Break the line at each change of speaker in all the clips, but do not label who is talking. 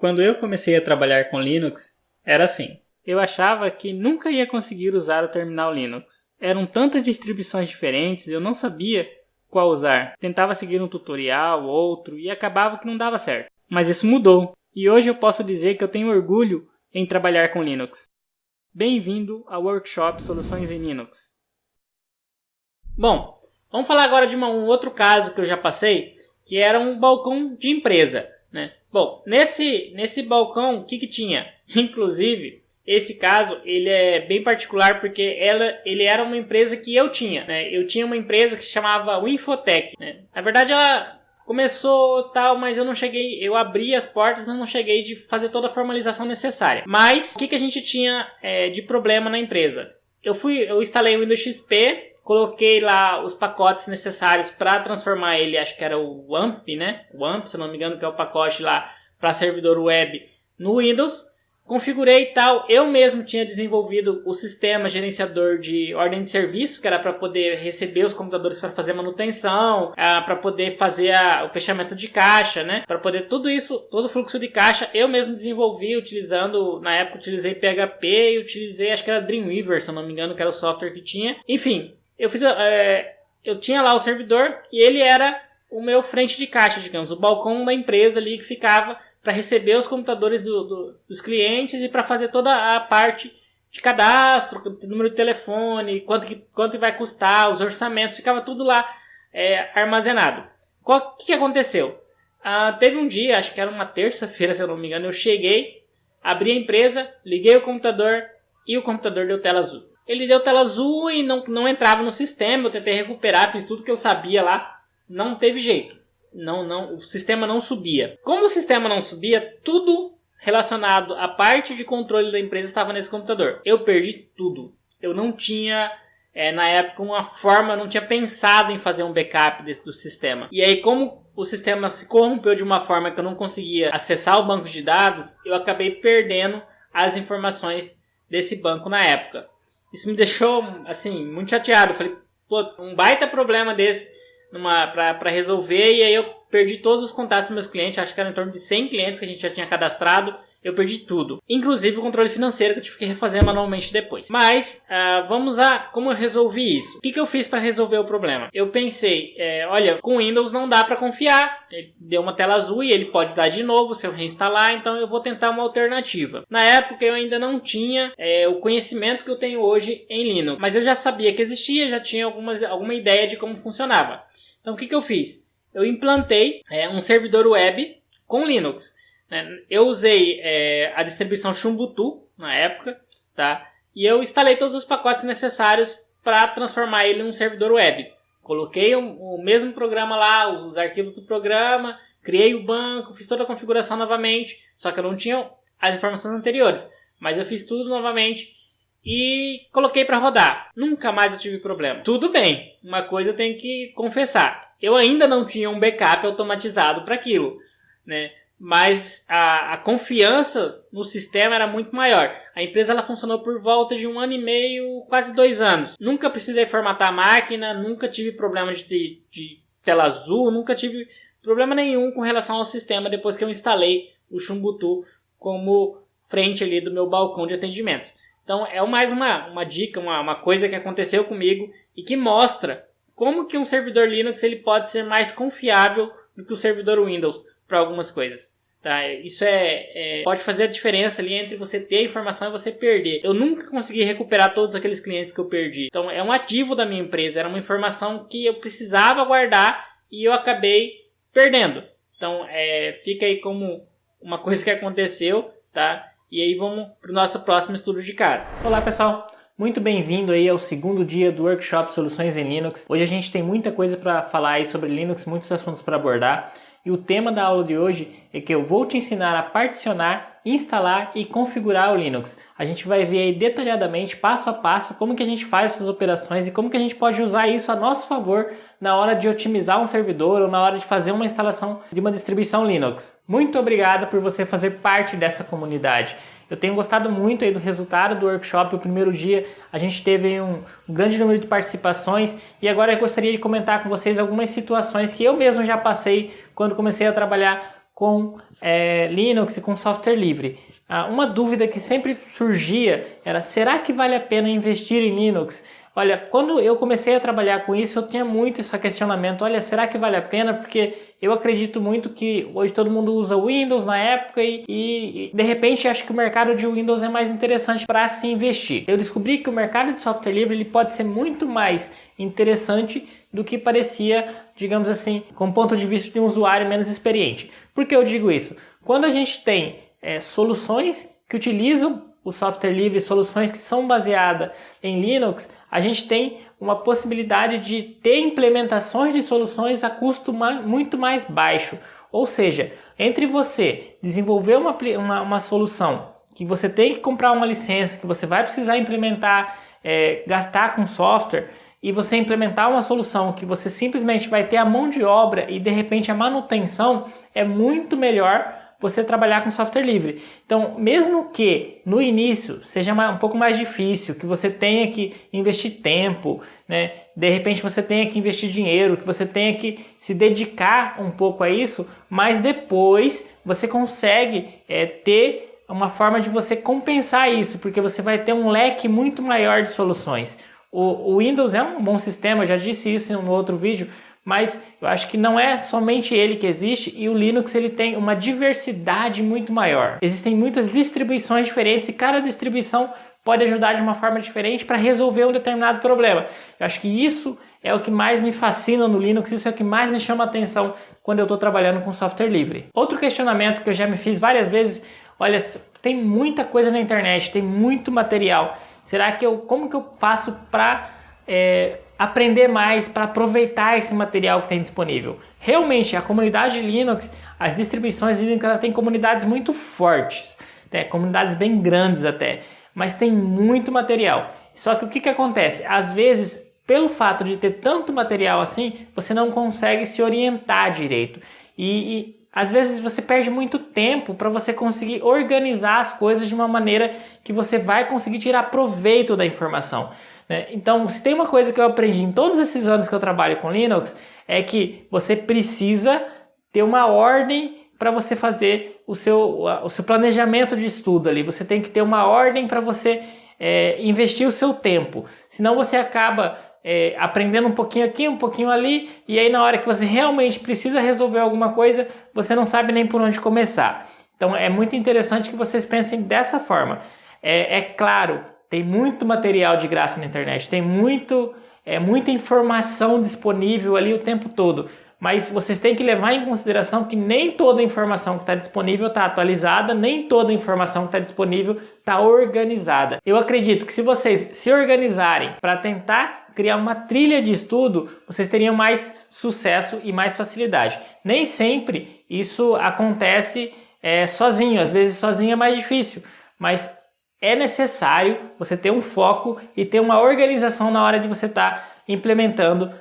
Quando eu comecei a trabalhar com Linux, era assim. Eu achava que nunca ia conseguir usar o terminal Linux. Eram tantas distribuições diferentes, eu não sabia qual usar. Tentava seguir um tutorial, outro, e acabava que não dava certo. Mas isso mudou, e hoje eu posso dizer que eu tenho orgulho em trabalhar com Linux. Bem-vindo ao Workshop Soluções em Linux. Bom, vamos falar agora de um outro caso que eu já passei, que era um balcão de empresa, né? Bom, nesse balcão, o que tinha? Inclusive, esse caso ele é bem particular porque ele era uma empresa que eu tinha, né? Eu tinha uma empresa que se chamava Winfotech, né? Na verdade, ela começou tal, mas eu abri as portas, mas não cheguei de fazer toda a formalização necessária. Mas, o que a gente tinha de problema na empresa? Eu instalei o Windows XP, coloquei lá os pacotes necessários para transformar ele, acho que era o WAMP, né? O WAMP, se não me engano, que é o pacote lá para servidor web no Windows. Configurei e tal, eu mesmo tinha desenvolvido o sistema gerenciador de ordem de serviço, que era para poder receber os computadores para fazer manutenção, para poder fazer o fechamento de caixa, né? Para poder tudo isso, todo o fluxo de caixa, eu mesmo desenvolvi utilizando, na época utilizei PHP e utilizei, acho que era Dreamweaver, se eu não me engano, que era o software que tinha. Enfim, eu tinha lá o servidor e ele era o meu frente de caixa, digamos, o balcão da empresa ali que ficava para receber os computadores dos clientes e para fazer toda a parte de cadastro, número de telefone, quanto vai custar, os orçamentos, ficava tudo lá armazenado. O que aconteceu? Teve um dia, acho que era uma terça-feira, se eu não me engano, eu cheguei, abri a empresa, liguei o computador e o computador deu tela azul. Ele deu tela azul e não entrava no sistema, eu tentei recuperar, fiz tudo que eu sabia lá, não teve jeito. O sistema não subia. Como o sistema não subia, tudo relacionado à parte de controle da empresa estava nesse computador. Eu perdi tudo. Eu não tinha, na época, não tinha pensado em fazer um backup do sistema. E aí, como o sistema se corrompeu de uma forma que eu não conseguia acessar o banco de dados, eu acabei perdendo as informações desse banco na época. Isso me deixou, assim, muito chateado. Eu falei, um baita problema desse para resolver, e aí eu perdi todos os contatos dos meus clientes, acho que era em torno de 100 clientes que a gente já tinha cadastrado, eu perdi tudo, inclusive o controle financeiro que eu tive que refazer manualmente depois. Mas vamos a como eu resolvi isso. O que eu fiz para resolver o problema? Eu pensei, olha, com Windows não dá para confiar, ele deu uma tela azul e ele pode dar de novo se eu reinstalar, então eu vou tentar uma alternativa. Na época eu ainda não tinha o conhecimento que eu tenho hoje em Linux, mas eu já sabia que existia, já tinha alguma ideia de como funcionava. Então o que eu fiz? Eu implantei um servidor web com Linux. Eu usei a distribuição Ubuntu na época, tá? E eu instalei todos os pacotes necessários para transformar ele em um servidor web. Coloquei o mesmo programa lá, os arquivos do programa, criei o banco, fiz toda a configuração novamente, só que eu não tinha as informações anteriores, mas eu fiz tudo novamente e coloquei para rodar. Nunca mais eu tive problema. Tudo bem, uma coisa eu tenho que confessar, eu ainda não tinha um backup automatizado para aquilo, né? Mas a confiança no sistema era muito maior. A empresa ela funcionou por volta de 1 ano e meio, quase 2 anos. Nunca precisei formatar a máquina, nunca tive problema de tela azul, nunca tive problema nenhum com relação ao sistema depois que eu instalei o Ubuntu como frente ali do meu balcão de atendimento. Então é mais uma dica, uma coisa que aconteceu comigo e que mostra como que um servidor Linux ele pode ser mais confiável do que o servidor Windows para algumas coisas, tá? Isso pode fazer a diferença ali entre você ter a informação e você perder. Eu nunca consegui recuperar todos aqueles clientes que eu perdi. Então é um ativo da minha empresa, era uma informação que eu precisava guardar e eu acabei perdendo. Então fica aí como uma coisa que aconteceu, tá? E aí vamos para o nosso próximo estudo de caso. Olá pessoal, muito bem-vindo aí ao segundo dia do Workshop Soluções em Linux. Hoje a gente tem muita coisa para falar aí sobre Linux, muitos assuntos para abordar. E o tema da aula de hoje é que eu vou te ensinar a particionar, instalar e configurar o Linux. A gente vai ver aí detalhadamente, passo a passo, como que a gente faz essas operações e como que a gente pode usar isso a nosso favor na hora de otimizar um servidor ou na hora de fazer uma instalação de uma distribuição Linux. Muito obrigado por você fazer parte dessa comunidade. Eu tenho gostado muito aí do resultado do workshop. O primeiro dia a gente teve um grande número de participações e agora eu gostaria de comentar com vocês algumas situações que eu mesmo já passei quando comecei a trabalhar
com Linux e com software livre. Uma dúvida que sempre surgia era: será que vale a pena investir em Linux? Olha, quando eu comecei a trabalhar com isso, eu tinha muito esse questionamento. Olha, será que vale a pena? Porque eu acredito muito que hoje todo mundo usa Windows na época e de repente acho que o mercado de Windows é mais interessante para se investir. Eu descobri que o mercado de software livre ele pode ser muito mais interessante do que parecia, digamos assim, com o ponto de vista de um usuário menos experiente. Por que eu digo isso? Quando a gente tem soluções que utilizam o software livre, soluções que são baseadas em Linux, a gente tem uma possibilidade de ter implementações de soluções a custo muito mais baixo. Ou seja, entre você desenvolver uma solução que você tem que comprar uma licença, que você vai precisar implementar, gastar com software, e você implementar uma solução que você simplesmente vai ter a mão de obra e de repente a manutenção, é muito melhor você trabalhar com software livre. Então, mesmo que no início seja um pouco mais difícil, que você tenha que investir tempo, né? De repente você tenha que investir dinheiro, que você tenha que se dedicar um pouco a isso, mas depois você consegue ter uma forma de você compensar isso, porque você vai ter um leque muito maior de soluções. O Windows é um bom sistema, eu já disse isso no outro vídeo, mas eu acho que não é somente ele que existe, e o Linux ele tem uma diversidade muito maior. Existem muitas distribuições diferentes e cada distribuição pode ajudar de uma forma diferente para resolver um determinado problema. Eu acho que isso é o que mais me fascina no Linux, isso é o que mais me chama a atenção quando eu estou trabalhando com software livre. Outro questionamento que eu já me fiz várias vezes: olha, tem muita coisa na internet, tem muito material. Como que eu faço para aprender mais, para aproveitar esse material que tem disponível? Realmente, a comunidade Linux, as distribuições Linux, ela tem comunidades muito fortes, né? Comunidades bem grandes até, mas tem muito material. Só que o que acontece? Às vezes, pelo fato de ter tanto material assim, você não consegue se orientar direito. E às vezes você perde muito tempo para você conseguir organizar as coisas de uma maneira que você vai conseguir tirar proveito da informação, né? Então, se tem uma coisa que eu aprendi em todos esses anos que eu trabalho com Linux, é que você precisa ter uma ordem para você fazer o seu planejamento de estudo ali. Você tem que ter uma ordem para você investir o seu tempo. Senão você acaba aprendendo um pouquinho aqui, um pouquinho ali, e aí na hora que você realmente precisa resolver alguma coisa, você não sabe nem por onde começar. Então é muito interessante que vocês pensem dessa forma. Claro, tem muito material de graça na internet, tem muita informação disponível ali o tempo todo, mas vocês têm que levar em consideração que nem toda a informação que está disponível está atualizada, nem toda a informação que está disponível está organizada. Eu acredito que se vocês se organizarem para tentar criar uma trilha de estudo, vocês teriam mais sucesso e mais facilidade. Nem sempre isso acontece sozinho, às vezes sozinho é mais difícil, mas é necessário você ter um foco e ter uma organização na hora de você estar implementando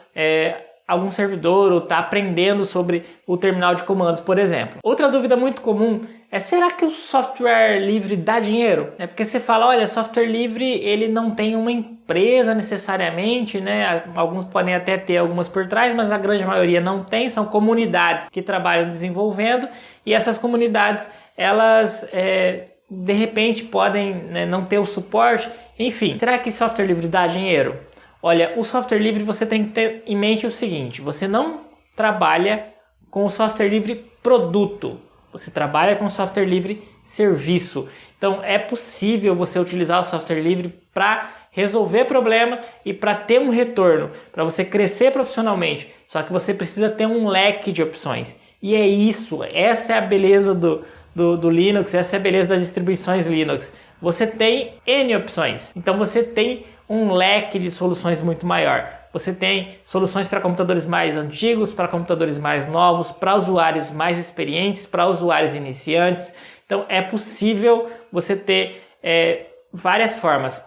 algum servidor ou estar aprendendo sobre o terminal de comandos, por exemplo. Outra dúvida muito comum é: será que o software livre dá dinheiro? É porque você fala, olha, software livre ele não tem uma empresa necessariamente, né? Alguns podem até ter algumas por trás, mas a grande maioria não tem. São comunidades que trabalham desenvolvendo, e essas comunidades, elas de repente podem, né, não ter o suporte. Enfim, será que software livre dá dinheiro? Olha, o software livre você tem que ter em mente o seguinte: você não trabalha com o software livre produto, você trabalha com o software livre serviço. Então é possível você utilizar o software livre para resolver problema e para ter um retorno, para você crescer profissionalmente. Só que você precisa ter um leque de opções. E é isso, essa é a beleza do Linux, essa é a beleza das distribuições Linux. Você tem N opções, então você tem um leque de soluções muito maior. Você tem soluções para computadores mais antigos, para computadores mais novos, para usuários mais experientes, para usuários iniciantes. Então é possível você ter várias formas.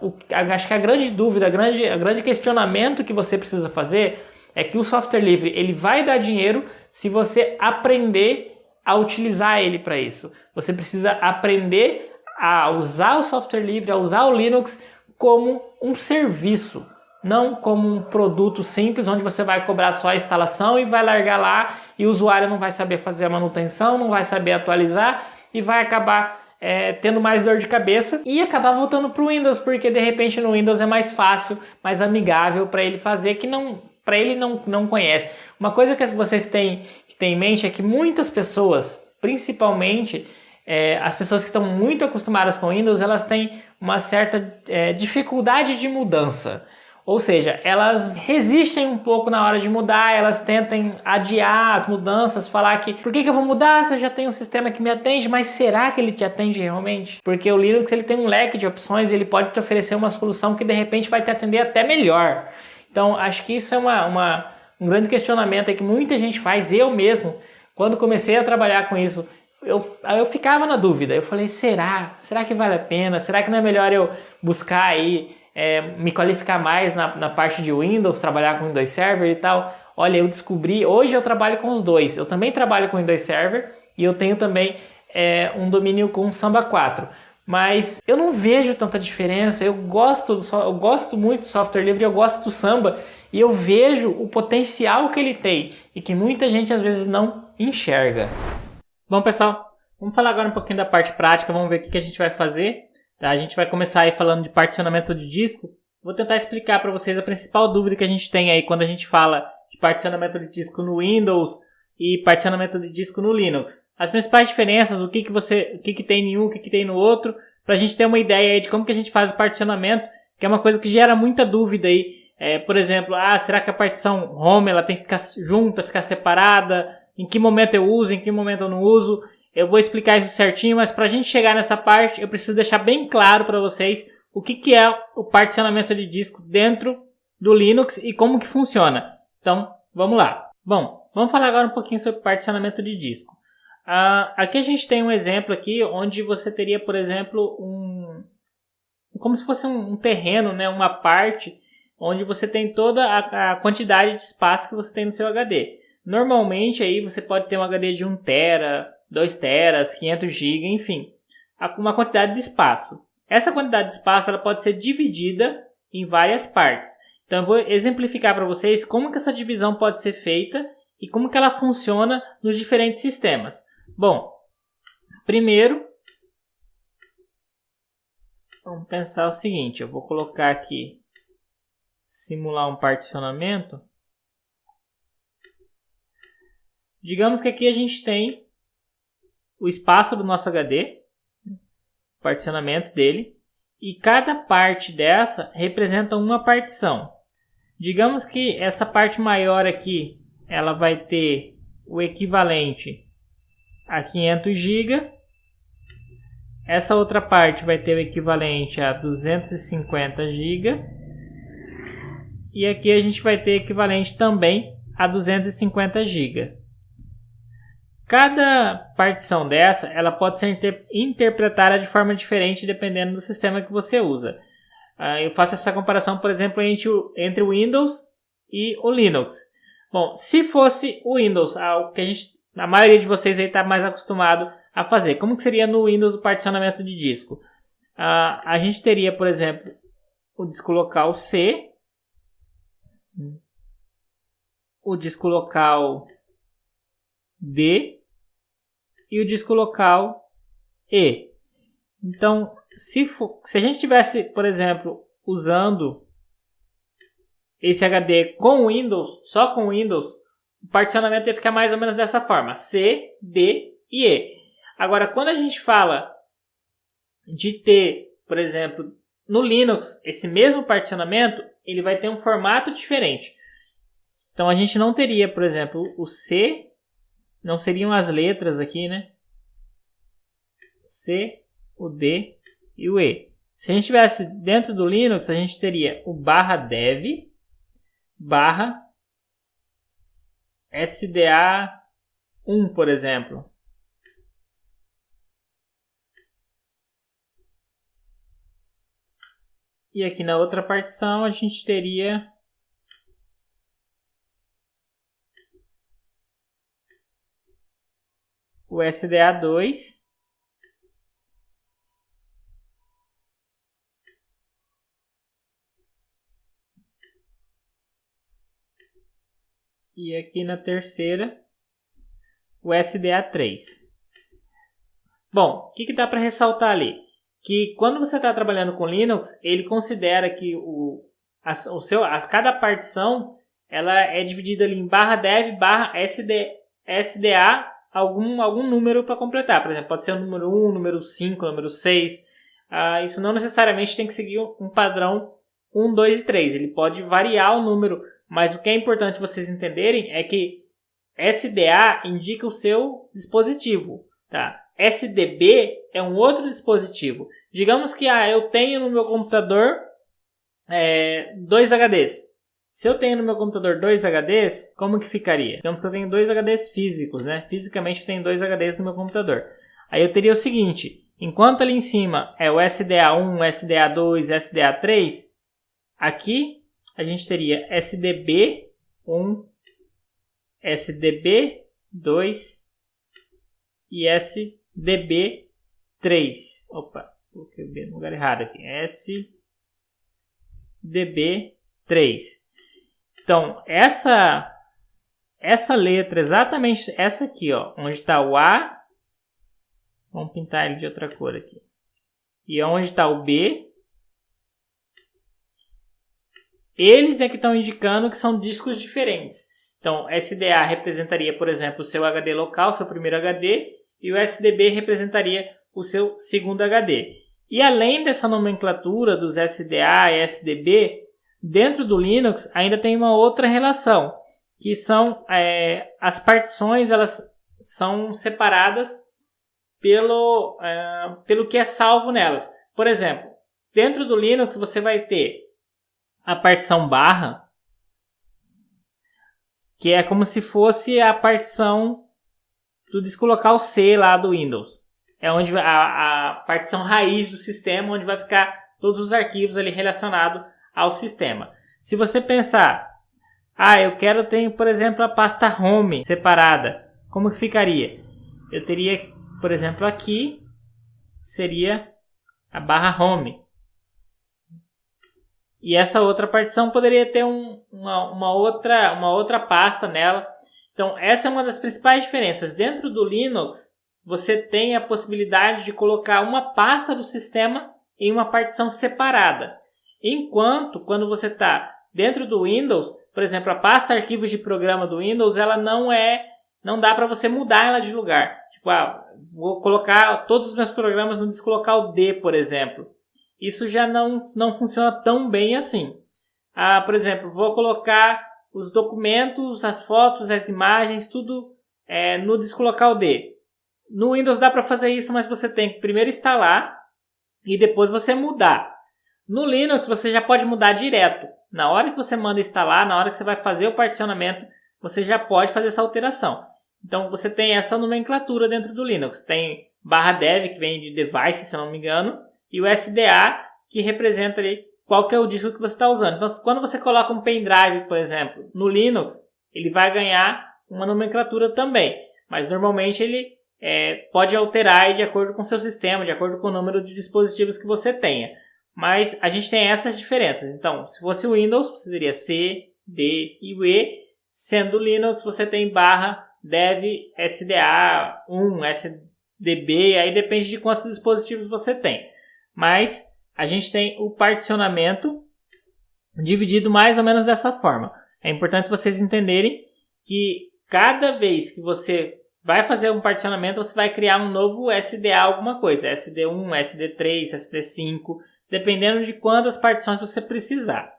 Acho que a grande dúvida, o grande questionamento que você precisa fazer é que o software livre ele vai dar dinheiro se você aprender a utilizar ele para isso. Você precisa aprender a usar o software livre, a usar o Linux como um serviço. não como um produto simples, onde você vai cobrar só a instalação e vai largar lá e o usuário não vai saber fazer a manutenção, não vai saber atualizar e vai acabar tendo mais dor de cabeça e acabar voltando para o Windows, porque de repente no Windows é mais fácil, mais amigável para ele fazer, que não, para ele não conhece. Uma coisa que vocês têm que ter em mente é que muitas pessoas, principalmente as pessoas que estão muito acostumadas com Windows, elas têm uma certa dificuldade de mudança. Ou seja, elas resistem um pouco na hora de mudar, elas tentam adiar as mudanças, falar que por que eu vou mudar se eu já tenho um sistema que me atende, mas será que ele te atende realmente? Porque o Linux ele tem um leque de opções, ele pode te oferecer uma solução que de repente vai te atender até melhor. Então acho que isso é um grande questionamento que muita gente faz, eu mesmo, quando comecei a trabalhar com isso, eu ficava na dúvida, eu falei, será que vale a pena? Será que não é melhor eu buscar aí me qualificar mais na parte de Windows, trabalhar com Windows Server e tal? Olha, eu descobri, hoje eu trabalho com os dois, eu também trabalho com Windows Server e eu tenho também um domínio com Samba 4, mas eu não vejo tanta diferença. Eu gosto muito do software livre, eu gosto do Samba e eu vejo o potencial que ele tem e que muita gente às vezes não enxerga.
Bom, pessoal, vamos falar agora um pouquinho da parte prática, vamos ver o que a gente vai fazer. Tá? A gente vai começar aí falando de particionamento de disco. Vou tentar explicar para vocês a principal dúvida que a gente tem aí quando a gente fala de particionamento de disco no Windows e particionamento de disco no Linux. As principais diferenças, o que tem em um, o que tem no outro, para a gente ter uma ideia aí de como que a gente faz o particionamento, que é uma coisa que gera muita dúvida aí. Por exemplo, será que a partição home ela tem que ficar junta, ficar separada? Em que momento eu uso, em que momento eu não uso? Eu vou explicar isso certinho, mas para a gente chegar nessa parte, eu preciso deixar bem claro para vocês o que é o particionamento de disco dentro do Linux e como que funciona. Então, vamos lá. Bom, vamos falar agora um pouquinho sobre particionamento de disco. Aqui a gente tem um exemplo aqui onde você teria, por exemplo, como se fosse um terreno, né, uma parte onde você tem toda a quantidade de espaço que você tem no seu HD. Normalmente aí você pode ter um HD de 1 tera, 2 teras, 500 GB, enfim, uma quantidade de espaço. Essa quantidade de espaço ela pode ser dividida em várias partes. Então eu vou exemplificar para vocês como que essa divisão pode ser feita e como que ela funciona nos diferentes sistemas. Bom, primeiro, vamos pensar o seguinte, eu vou colocar aqui, simular um particionamento. Digamos que aqui a gente tem o espaço do nosso HD, o particionamento dele, e cada parte dessa representa uma partição. Digamos que essa parte maior aqui, ela vai ter o equivalente a 500 GB. Essa outra parte vai ter o equivalente a 250 GB. E aqui a gente vai ter equivalente também a 250 GB. Cada partição dessa, ela pode ser interpretada de forma diferente dependendo do sistema que você usa. Eu faço essa comparação, por exemplo, entre o Windows e o Linux. Bom, se fosse o Windows, a maioria de vocês aí está mais acostumado a fazer. Como que seria no Windows o particionamento de disco? A gente teria, por exemplo, o disco local C, o disco local D e o disco local E. Então, se a gente tivesse, por exemplo, usando esse HD com Windows, só com Windows, o particionamento ia ficar mais ou menos dessa forma: C, D e E. Agora, quando a gente fala de ter, por exemplo, no Linux, esse mesmo particionamento, ele vai ter um formato diferente. Então, a gente não teria, por exemplo, o C, não seriam as letras aqui, né? C, o D e o E. Se a gente tivesse dentro do Linux, a gente teria o /dev, /SDA1, por exemplo. E aqui na outra partição a gente teria o SDA2 E aqui na terceira, o SDA3. Bom, o que dá para ressaltar ali? Que quando você está trabalhando com Linux, ele considera que cada partição ela é dividida ali em /dev, /SDA, algum número para completar. Por exemplo, pode ser o número 1, número 5, número 6. Isso não necessariamente tem que seguir um padrão 1, 2 e 3. Ele pode variar o número, mas o que é importante vocês entenderem é que SDA indica o seu dispositivo, tá? SDB é um outro dispositivo. Digamos que eu tenho no meu computador 2 HDs. Se eu tenho no meu computador 2 HDs, como que ficaria? Digamos que eu tenho 2 HDs físicos, né? Fisicamente eu tenho 2 HDs no meu computador. Aí eu teria o seguinte, enquanto ali em cima é o SDA1, SDA2, SDA3, aqui a gente teria SDB1, SDB2 e SDB3. Opa, coloquei o B no lugar errado aqui. SDB3. Então, essa letra, exatamente essa aqui, ó, onde está o A, vamos pintar ele de outra cor aqui. E onde está o B, eles é que estão indicando que são discos diferentes. Então, SDA representaria, por exemplo, o seu HD local, seu primeiro HD, e o SDB representaria o seu segundo HD. E além dessa nomenclatura dos SDA e SDB, dentro do Linux ainda tem uma outra relação, que são as partições, elas são separadas pelo que é salvo nelas. Por exemplo, dentro do Linux você vai ter a partição barra, que é como se fosse a partição do disco local C lá do Windows. É onde a partição raiz do sistema, onde vai ficar todos os arquivos ali relacionados ao sistema. Se você pensar, eu quero ter, por exemplo, a pasta home separada, como que ficaria? Eu teria, por exemplo, aqui seria a barra home. E essa outra partição poderia ter uma outra pasta nela. Então, essa é uma das principais diferenças. Dentro do Linux, você tem a possibilidade de colocar uma pasta do sistema em uma partição separada. Enquanto, quando você está dentro do Windows, por exemplo, a pasta arquivos de programa do Windows, ela não dá para você mudar ela de lugar. Tipo, vou colocar todos os meus programas no disco local D, por exemplo. Isso já não funciona tão bem assim. Por exemplo, vou colocar os documentos, as fotos, as imagens, tudo no disco local D. No Windows dá para fazer isso, mas você tem que primeiro instalar e depois você mudar. No Linux você já pode mudar direto. Na hora que você manda instalar, na hora que você vai fazer o particionamento, você já pode fazer essa alteração. Então você tem essa nomenclatura dentro do Linux. Tem /dev, que vem de device, se eu não me engano, e o SDA, que representa ali qual que é o disco que você está usando. Então, quando você coloca um pendrive, por exemplo, no Linux, ele vai ganhar uma nomenclatura também. Mas normalmente ele pode alterar de acordo com o seu sistema, de acordo com o número de dispositivos que você tenha. Mas a gente tem essas diferenças. Então, se fosse o Windows, você teria C, D e o E. Sendo o Linux, você tem /dev, SDA1, SDB, aí depende de quantos dispositivos você tem. Mas a gente tem o particionamento dividido mais ou menos dessa forma. É importante vocês entenderem que cada vez que você vai fazer um particionamento, você vai criar um novo SDA alguma coisa. SD1, SD3, SD5, dependendo de quantas partições você precisar.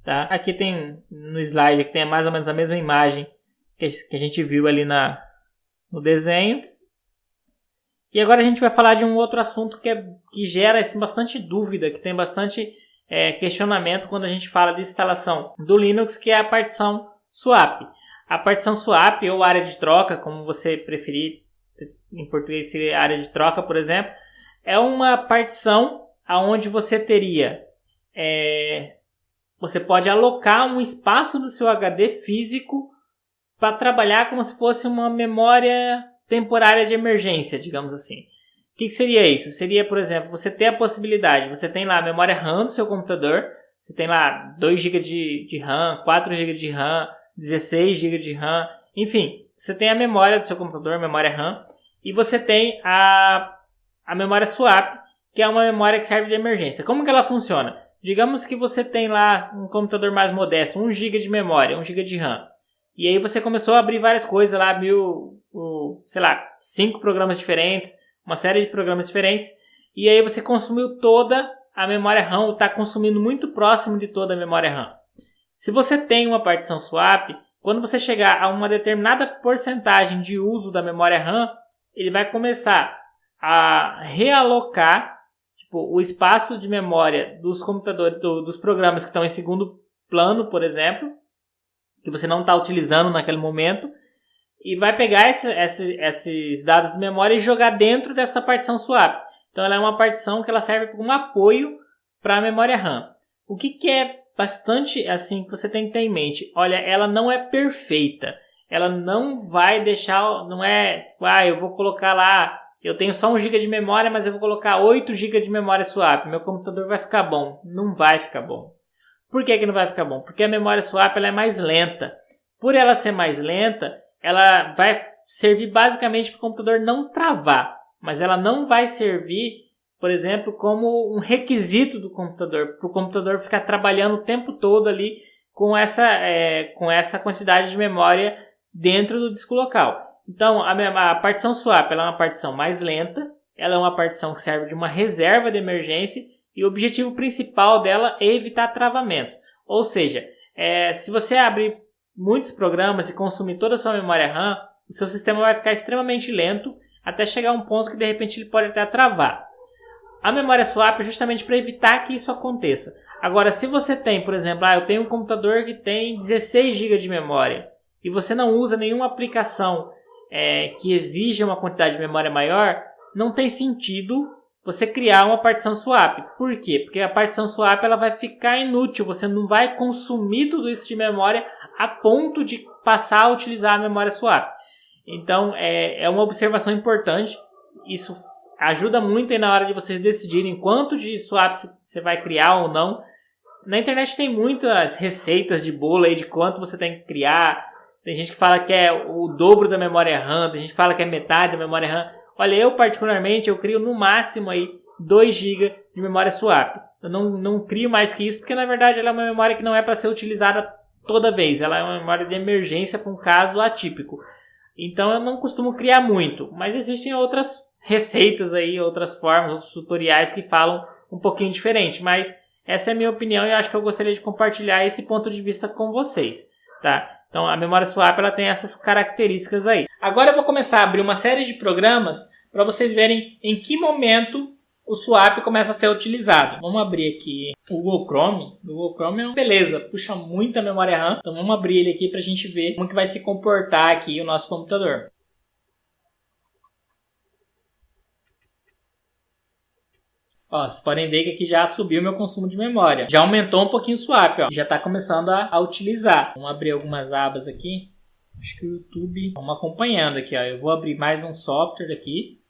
Tá? Aqui tem no slide, que tem mais ou menos a mesma imagem que a gente viu ali no desenho. E agora a gente vai falar de um outro assunto que gera bastante dúvida, que tem bastante questionamento quando a gente fala de instalação do Linux, que é a partição swap. A partição swap, ou área de troca, como você preferir, em português seria área de troca, por exemplo, é uma partição onde você teria... você pode alocar um espaço do seu HD físico para trabalhar como se fosse uma memória temporária de emergência, digamos assim. O que seria isso? Seria, por exemplo, você ter a possibilidade, você tem lá a memória RAM do seu computador, você tem lá 2 GB de RAM, 4 GB de RAM,
16 GB de RAM, enfim, você tem a memória do seu computador, a memória RAM, e você tem a memória swap, que é uma memória que serve de emergência. Como que ela funciona? Digamos que você tem lá um computador mais modesto, 1 GB de memória, 1 GB de RAM. E aí você começou a abrir várias coisas lá, sei lá, 5 programas diferentes, uma série de programas diferentes. E aí você consumiu toda a memória RAM, ou está consumindo muito próximo de toda a memória RAM. Se você tem uma partição swap, quando você chegar a uma determinada porcentagem de uso da memória RAM, ele vai começar a realocar o espaço de memória dos computadores, dos programas que estão em segundo plano, por exemplo, que você não está utilizando naquele momento, e vai pegar esses dados de memória e jogar dentro dessa partição swap. Então ela é uma partição que ela serve como apoio para a memória RAM. O que é bastante assim que você tem que ter em mente? Olha, ela não é perfeita. Ela não vai deixar, não é, eu vou colocar lá, eu tenho só 1 GB de memória, mas eu vou colocar 8 GB de memória swap. Meu computador vai ficar bom. Não vai ficar bom. Por que não vai ficar bom? Porque a memória swap ela é mais lenta. Por ela ser mais lenta, ela vai servir basicamente para o computador não travar. Mas ela não vai servir, por exemplo, como um requisito do computador. Para o computador ficar trabalhando o tempo todo ali com essa quantidade de memória dentro do disco local. Então, a partição swap ela é uma partição mais lenta. Ela é uma partição que serve de uma reserva de emergência. E o objetivo principal dela é evitar travamentos. Ou seja, se você abrir muitos programas e consumir toda a sua memória RAM, o seu sistema vai ficar extremamente lento até chegar a um ponto que de repente ele pode até travar. A memória swap é justamente para evitar que isso aconteça. Agora, se você tem, por exemplo, eu tenho um computador que tem 16 GB de memória e você não usa nenhuma aplicação que exija uma quantidade de memória maior, não tem sentido você criar uma partição swap. Por quê? Porque a partição swap ela vai ficar inútil. Você não vai consumir tudo isso de memória a ponto de passar a utilizar a memória swap. Então, é uma observação importante. Isso ajuda muito aí na hora de vocês decidirem quanto de swap você vai criar ou não. Na internet tem muitas receitas de bolo aí de quanto você tem que criar. Tem gente que fala que é o dobro da memória RAM, tem gente que fala que é metade da memória RAM. Olha, eu particularmente, eu crio no máximo aí 2 GB de memória swap. Eu não crio mais que isso, porque na verdade ela é uma memória que não é para ser utilizada toda vez. Ela é uma memória de emergência para um caso atípico. Então eu não costumo criar muito, mas existem outras receitas aí, outras formas, outros tutoriais que falam um pouquinho diferente. Mas essa é a minha opinião e eu acho que eu gostaria de compartilhar esse ponto de vista com vocês, tá? Então a memória swap ela tem essas características aí. Agora eu vou começar a abrir uma série de programas para vocês verem em que momento o swap começa a ser utilizado. Vamos abrir aqui o Google Chrome. O Google Chrome é uma beleza, puxa muita memória RAM. Então vamos abrir ele aqui para a gente ver como que vai se comportar aqui o nosso computador. Ó, vocês podem ver que aqui já subiu meu consumo de memória. Já aumentou um pouquinho o swap, ó. Já está começando a utilizar. Vamos abrir algumas abas aqui. Acho que o YouTube... Vamos acompanhando aqui, ó. Eu vou abrir mais um software aqui.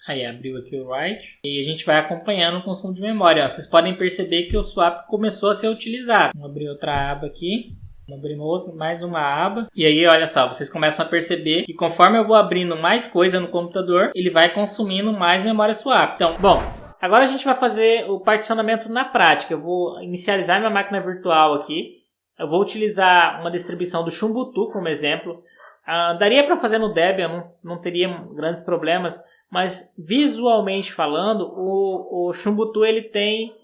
Aí, abriu aqui o Write. E a gente vai acompanhando o consumo de memória, ó. Vocês podem perceber que o swap começou a ser utilizado. Vamos abrir outra aba aqui. Vamos abrir mais uma aba. E aí, olha só, vocês começam a perceber que conforme eu vou abrindo mais coisa no computador, ele vai consumindo mais memória swap. Então, bom, agora a gente vai fazer o particionamento na prática. Eu vou inicializar minha máquina virtual aqui. Eu vou utilizar uma distribuição do Ubuntu como exemplo. Daria para fazer no Debian, não teria grandes problemas, mas visualmente falando, o Ubuntu ele tem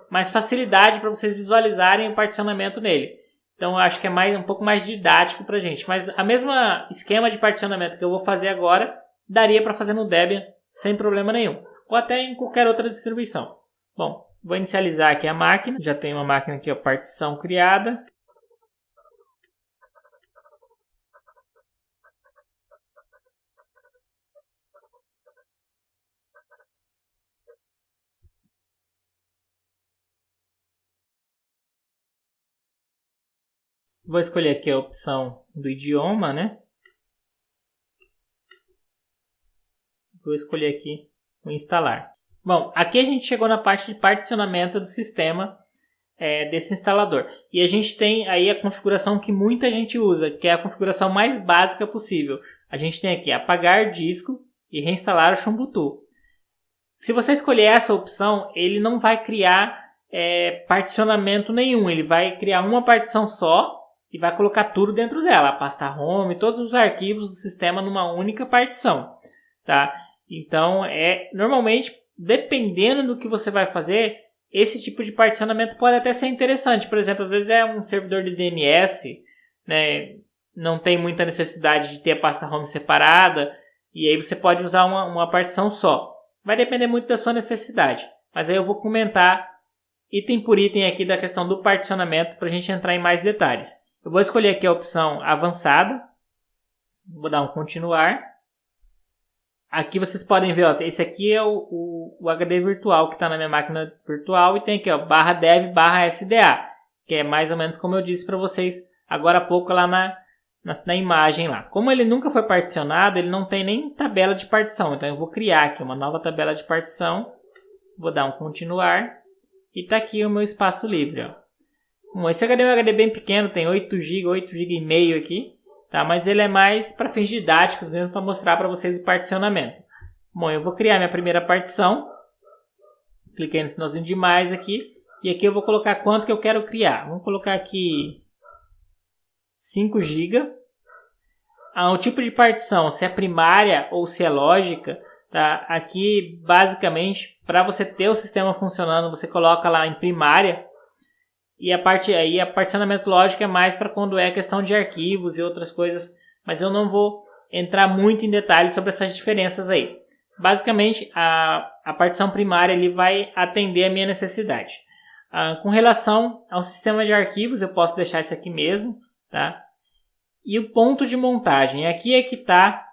mais facilidade para vocês visualizarem o particionamento nele. Então eu acho que é um pouco mais didático para a gente. Mas a mesma esquema de particionamento que eu vou fazer agora, daria para fazer no Debian sem problema nenhum. Ou até em qualquer outra distribuição. Bom, vou inicializar aqui a máquina. Já tenho uma máquina aqui, a partição criada. Vou escolher aqui a opção do idioma, né? Vou escolher aqui o instalar. Bom, aqui a gente chegou na parte de particionamento do sistema. desse instalador. E a gente tem aí a configuração que muita gente usa, que é a configuração mais básica possível. A gente tem aqui apagar disco e reinstalar o Ubuntu. Se você escolher essa opção, ele não vai criar particionamento nenhum. Ele vai criar uma partição só e vai colocar tudo dentro dela. A pasta home, todos os arquivos do sistema numa única partição. Tá? Então, normalmente, dependendo do que você vai fazer, esse tipo de particionamento pode até ser interessante. Por exemplo, às vezes é um servidor de DNS, né? Não tem muita necessidade de ter a pasta home separada, e aí você pode usar uma partição só. Vai depender muito da sua necessidade. Mas aí eu vou comentar item por item aqui da questão do particionamento para a gente entrar em mais detalhes. Eu vou escolher aqui a opção avançada. Vou dar um continuar. Aqui vocês podem ver, ó, esse aqui é o HD virtual que está na minha máquina virtual. E tem aqui, ó, /dev/sda, que é mais ou menos como eu disse para vocês agora há pouco lá na imagem lá. Como ele nunca foi particionado, ele não tem nem tabela de partição. Então eu vou criar aqui uma nova tabela de partição. Vou dar um continuar. E está aqui o meu espaço livre. Ó. Bom, esse HD é um HD bem pequeno, tem 8 GB, 8 GB e meio aqui. Tá? Mas ele é mais para fins didáticos mesmo, para mostrar para vocês o particionamento. Bom, eu vou criar minha primeira partição. Cliquei no sinalzinho de mais aqui. E aqui eu vou colocar quanto que eu quero criar. Vamos colocar aqui 5 GB. O tipo de partição, se é primária ou se é lógica, tá? Aqui basicamente para você ter o sistema funcionando, você coloca lá em primária. E a particionamento lógico é mais para quando é questão de arquivos e outras coisas, mas eu não vou entrar muito em detalhes sobre essas diferenças aí. Basicamente a partição primária ele vai atender a minha necessidade. Com relação ao sistema de arquivos, eu posso deixar isso aqui mesmo, tá? E o ponto de montagem, aqui é que está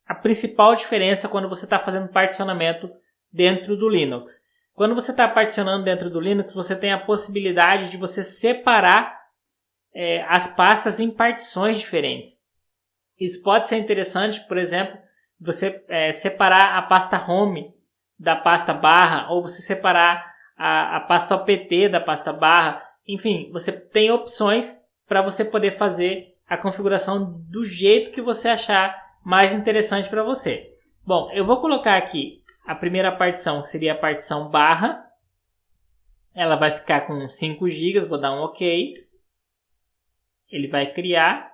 a principal diferença quando você está fazendo particionamento dentro do Linux. Quando você está particionando dentro do Linux, você tem a possibilidade de você separar as pastas em partições diferentes. Isso pode ser interessante, por exemplo, você separar a pasta home da pasta barra, ou você separar a pasta opt da pasta barra. Enfim, você tem opções para você poder fazer a configuração do jeito que você achar mais interessante para você. Bom, eu vou colocar aqui a primeira partição, que seria a partição barra. Ela vai ficar com 5 GB, vou dar um OK. Ele vai criar.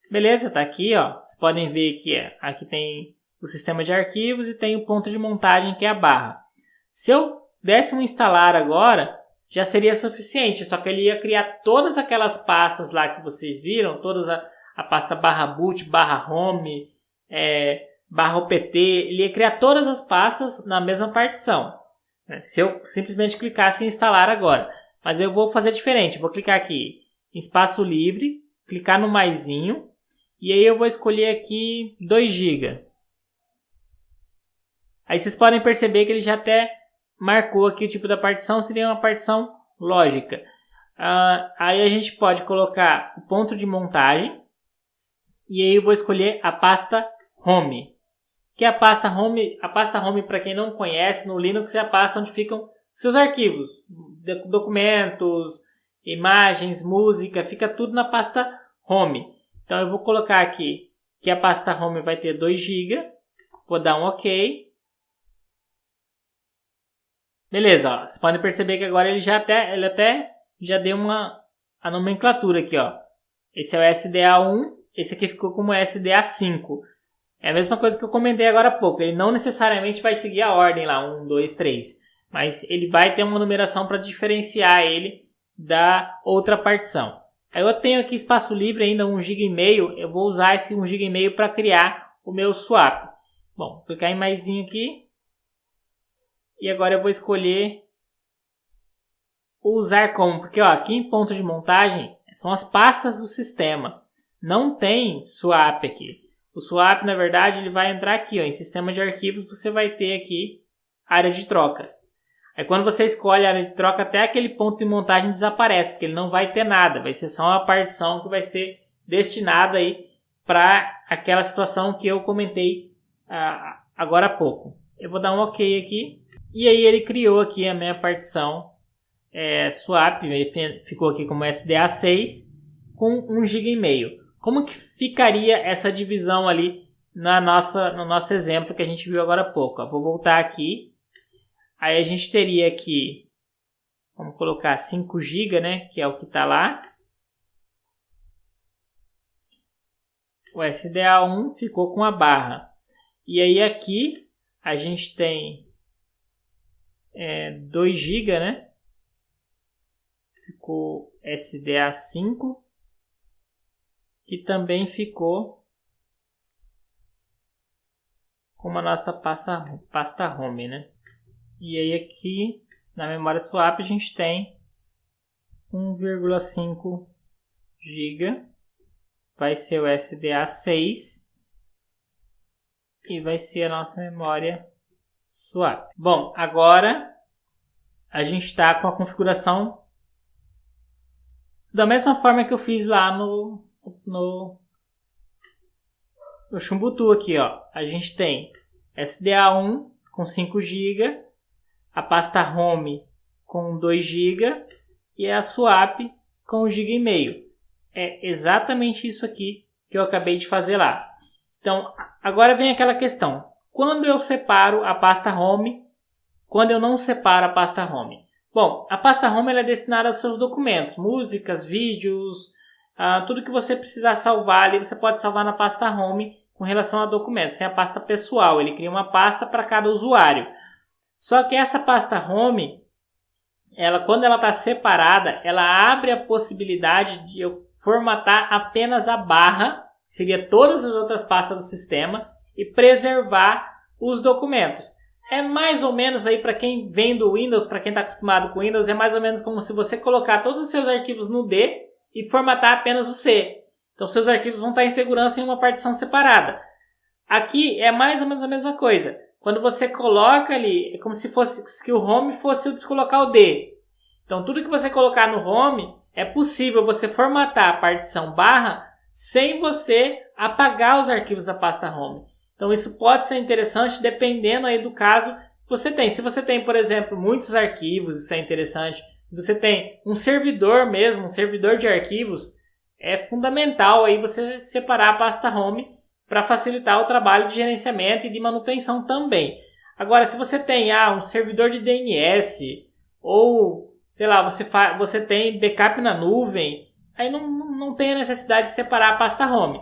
Beleza, tá aqui, ó. Vocês podem ver que aqui tem o sistema de arquivos e tem o ponto de montagem, que é a barra. Se eu desse um instalar agora, já seria suficiente, só que ele ia criar todas aquelas pastas lá que vocês viram, todas a pasta barra boot, barra home, barra opt, ele ia criar todas as pastas na mesma partição. Se eu simplesmente clicasse em instalar agora. Mas eu vou fazer diferente, vou clicar aqui em espaço livre, clicar no maisinho, e aí eu vou escolher aqui 2 GB. Aí vocês podem perceber que ele já até marcou aqui o tipo da partição, seria uma partição lógica. Aí a gente pode colocar o ponto de montagem, e aí eu vou escolher a pasta home. Que é a pasta home, para quem não conhece, no Linux é a pasta onde ficam seus arquivos, documentos, imagens, música, fica tudo na pasta home. Então eu vou colocar aqui que a pasta home vai ter 2 GB, vou dar um OK. Beleza, ó. Vocês podem perceber que agora ele até já deu a nomenclatura aqui, ó. Esse é o SDA1, esse aqui ficou como SDA5. É a mesma coisa que eu comentei agora há pouco. Ele não necessariamente vai seguir a ordem lá, 1, 2, 3. Mas ele vai ter uma numeração para diferenciar ele da outra partição. Aí eu tenho aqui espaço livre ainda, 1,5 GB. Eu vou usar esse 1,5 GB para criar o meu swap. Bom, vou clicar em maisinho aqui. E agora eu vou escolher o usar como. Porque ó, aqui em ponto de montagem são as pastas do sistema. Não tem swap aqui. O swap, na verdade, ele vai entrar aqui, ó, em sistema de arquivos, você vai ter aqui área de troca. Aí quando você escolhe a área de troca, até aquele ponto de montagem desaparece, porque ele não vai ter nada, vai ser só uma partição que vai ser destinada aí para aquela situação que eu comentei agora há pouco. Eu vou dar um OK aqui, e aí ele criou aqui a minha partição swap, ficou aqui como SDA6 com 1,5 GB. Como que ficaria essa divisão ali no nosso exemplo que a gente viu agora há pouco? Vou voltar aqui. Aí a gente teria aqui, vamos colocar 5 GB, né, que é o que está lá. O SDA1 ficou com a barra. E aí aqui a gente tem 2 GB, né? Ficou SDA5, que também ficou com uma nossa pasta home, né? E aí aqui na memória swap a gente tem 1,5 GB, vai ser o SDA6 e vai ser a nossa memória swap. Bom, agora a gente está com a configuração da mesma forma que eu fiz lá no Ubuntu aqui, ó. A gente tem SDA1 com 5 GB, a pasta home com 2 GB e a swap com 1,5 GB. É exatamente isso aqui que eu acabei de fazer lá. Então, agora vem aquela questão. Quando eu separo a pasta home, quando eu não separo a pasta home? Bom, a pasta home ela é destinada aos seus documentos, músicas, vídeos, tudo que você precisar salvar ali, você pode salvar na pasta home com relação a documentos. Tem a pasta pessoal, ele cria uma pasta para cada usuário. Só que essa pasta home, quando ela está separada, ela abre a possibilidade de eu formatar apenas a barra, seria todas as outras pastas do sistema, e preservar os documentos. É mais ou menos aí para quem vem do Windows, para quem está acostumado com Windows, é mais ou menos como se você colocar todos os seus arquivos no D e formatar apenas o C. Então seus arquivos vão estar em segurança em uma partição separada. Aqui é mais ou menos a mesma coisa. Quando você coloca ali, é como se que o home fosse o descolocar o D. Então tudo que você colocar no home, é possível você formatar a partição barra sem você apagar os arquivos da pasta home. Então isso pode ser interessante dependendo aí do caso que você tem. Se você tem, por exemplo, muitos arquivos, isso é interessante. Se você tem um servidor mesmo, um servidor de arquivos, é fundamental aí você separar a pasta home para facilitar o trabalho de gerenciamento e de manutenção também. Agora, se você tem um servidor de DNS ou, sei lá, você tem backup na nuvem, aí não tem a necessidade de separar a pasta home.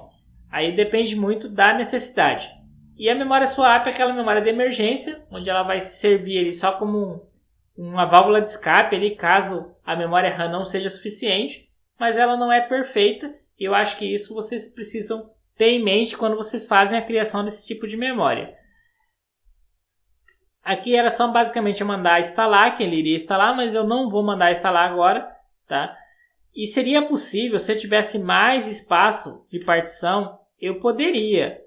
Aí depende muito da necessidade. E a memória swap é aquela memória de emergência, onde ela vai servir ali só como uma válvula de escape ali, caso a memória RAM não seja suficiente, mas ela não é perfeita, e eu acho que isso vocês precisam ter em mente quando vocês fazem a criação desse tipo de memória. Aqui era só basicamente mandar instalar, que ele iria instalar, mas eu não vou mandar instalar agora, tá? E seria possível, se eu tivesse mais espaço de partição, eu poderia,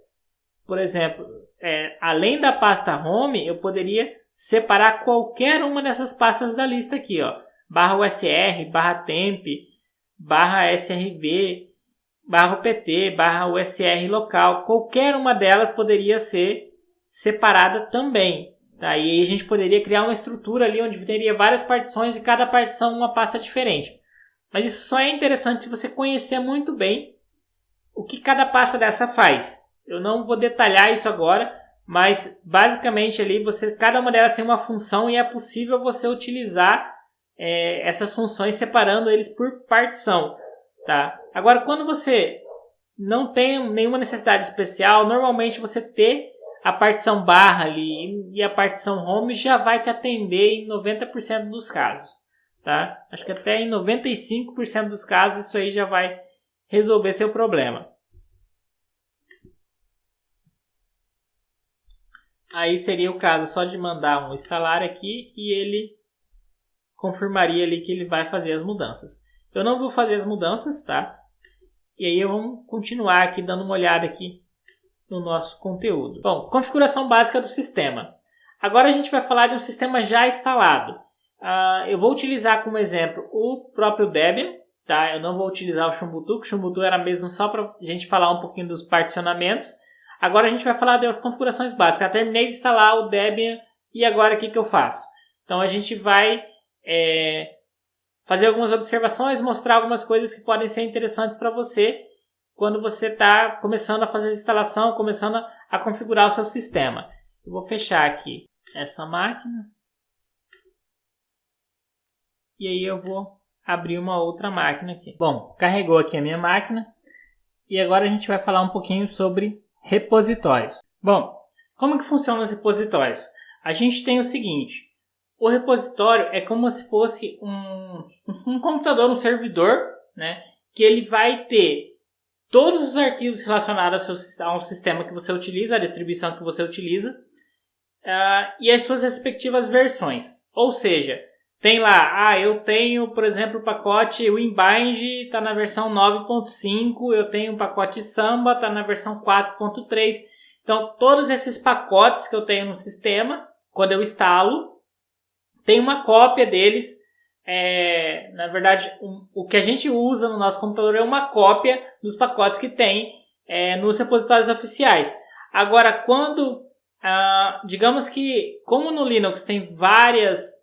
por exemplo, além da pasta home, eu poderia separar qualquer uma dessas pastas da lista aqui, ó. /usr, /temp, /srv, /upt, /usr local. Qualquer uma delas poderia ser separada também. Tá? E aí a gente poderia criar uma estrutura ali onde teria várias partições e cada partição uma pasta diferente. Mas isso só é interessante se você conhecer muito bem o que cada pasta dessa faz. Eu não vou detalhar isso agora, mas basicamente ali cada uma delas tem uma função e é possível você utilizar essas funções separando eles por partição. Tá? Agora, quando você não tem nenhuma necessidade especial, normalmente você ter a partição barra ali e a partição home já vai te atender em 90% dos casos. Tá? Acho que até em 95% dos casos isso aí já vai resolver seu problema. Aí seria o caso só de mandar um instalar aqui e ele confirmaria ali que ele vai fazer as mudanças. Eu não vou fazer as mudanças, tá? E aí vamos continuar aqui dando uma olhada aqui no nosso conteúdo. Bom, configuração básica do sistema. Agora a gente vai falar de um sistema já instalado. Eu vou utilizar como exemplo o próprio Debian, tá? Eu não vou utilizar o Ubuntu, que o Ubuntu era mesmo só para a gente falar um pouquinho dos particionamentos. Agora a gente vai falar de configurações básicas. Eu terminei de instalar o Debian e agora o que eu faço? Então a gente vai fazer algumas observações, mostrar algumas coisas que podem ser interessantes para você quando você está começando a fazer a instalação, começando a configurar o seu sistema. Eu vou fechar aqui essa máquina. E aí eu vou abrir uma outra máquina aqui. Bom, carregou aqui a minha máquina. E agora a gente vai falar um pouquinho sobre repositórios. Bom, como que funcionam os repositórios? A gente tem o seguinte. O repositório é como se fosse um computador, um servidor, né? Que ele vai ter todos os arquivos relacionados ao sistema que você utiliza, a distribuição que você utiliza, e as suas respectivas versões. Ou seja, tem lá, eu tenho, por exemplo, o pacote WinBind, está na versão 9.5, eu tenho o pacote Samba, está na versão 4.3. Então, todos esses pacotes que eu tenho no sistema, quando eu instalo, tem uma cópia deles. Na verdade, o que a gente usa no nosso computador é uma cópia dos pacotes que tem nos repositórios oficiais. Agora, digamos que, como no Linux tem várias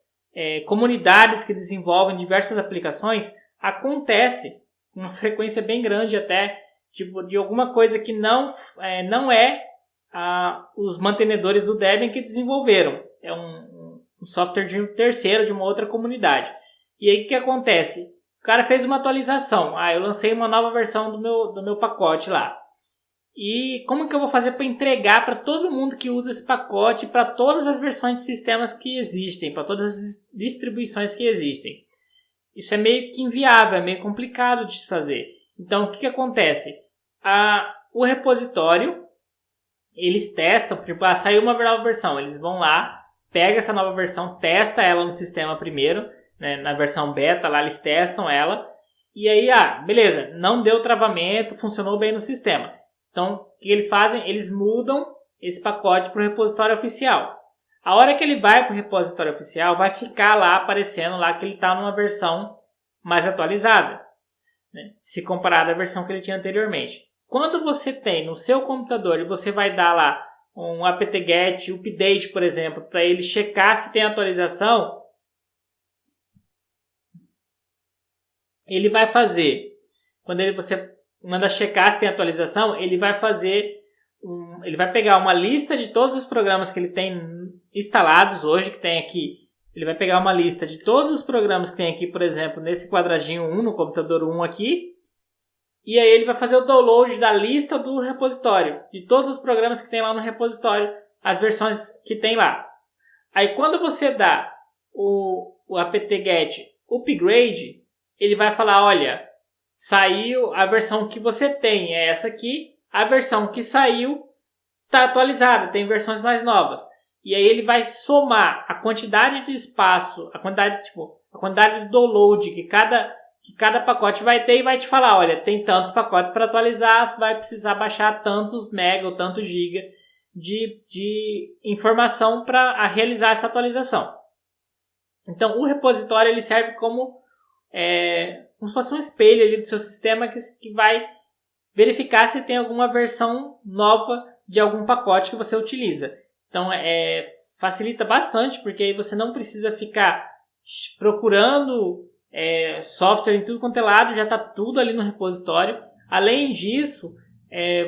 comunidades que desenvolvem diversas aplicações, acontece uma frequência bem grande até, tipo, de alguma coisa que não é os mantenedores do Debian que desenvolveram. É um software de um terceiro, de uma outra comunidade. E aí o que acontece? O cara fez uma atualização. Eu lancei uma nova versão do meu pacote lá. E como que eu vou fazer para entregar para todo mundo que usa esse pacote, para todas as versões de sistemas que existem, para todas as distribuições que existem? Isso é meio que inviável, é meio complicado de fazer. Então, o que acontece? O repositório, eles testam, tipo, saiu uma nova versão, eles vão lá, pega essa nova versão, testa ela no sistema primeiro, né, na versão beta, lá eles testam ela, e aí, beleza, não deu travamento, funcionou bem no sistema. Então, o que eles fazem? Eles mudam esse pacote para o repositório oficial. A hora que ele vai para o repositório oficial, vai ficar lá aparecendo lá que ele está numa versão mais atualizada, né? Se comparado à versão que ele tinha anteriormente. Quando você tem no seu computador e você vai dar lá um apt-get update, por exemplo, para ele checar se tem atualização, ele vai fazer, quando você manda checar se tem atualização, ele vai pegar uma lista de todos os programas que ele tem instalados hoje, que tem aqui. Ele vai pegar uma lista de todos os programas que tem aqui, por exemplo, nesse quadradinho 1, no computador 1 aqui, e aí ele vai fazer o download da lista do repositório, de todos os programas que tem lá no repositório, as versões que tem lá. Aí quando você dá o apt-get upgrade, ele vai falar, olha, saiu, a versão que você tem é essa aqui, a versão que saiu está atualizada, tem versões mais novas. E aí ele vai somar a quantidade de espaço, a quantidade de download que cada pacote vai ter e vai te falar, olha, tem tantos pacotes para atualizar, você vai precisar baixar tantos mega ou tantos giga de informação para realizar essa atualização. Então, o repositório ele serve como se fosse um espelho ali do seu sistema que vai verificar se tem alguma versão nova de algum pacote que você utiliza. Então, facilita bastante, porque aí você não precisa ficar procurando software em tudo quanto é lado, já está tudo ali no repositório. Além disso,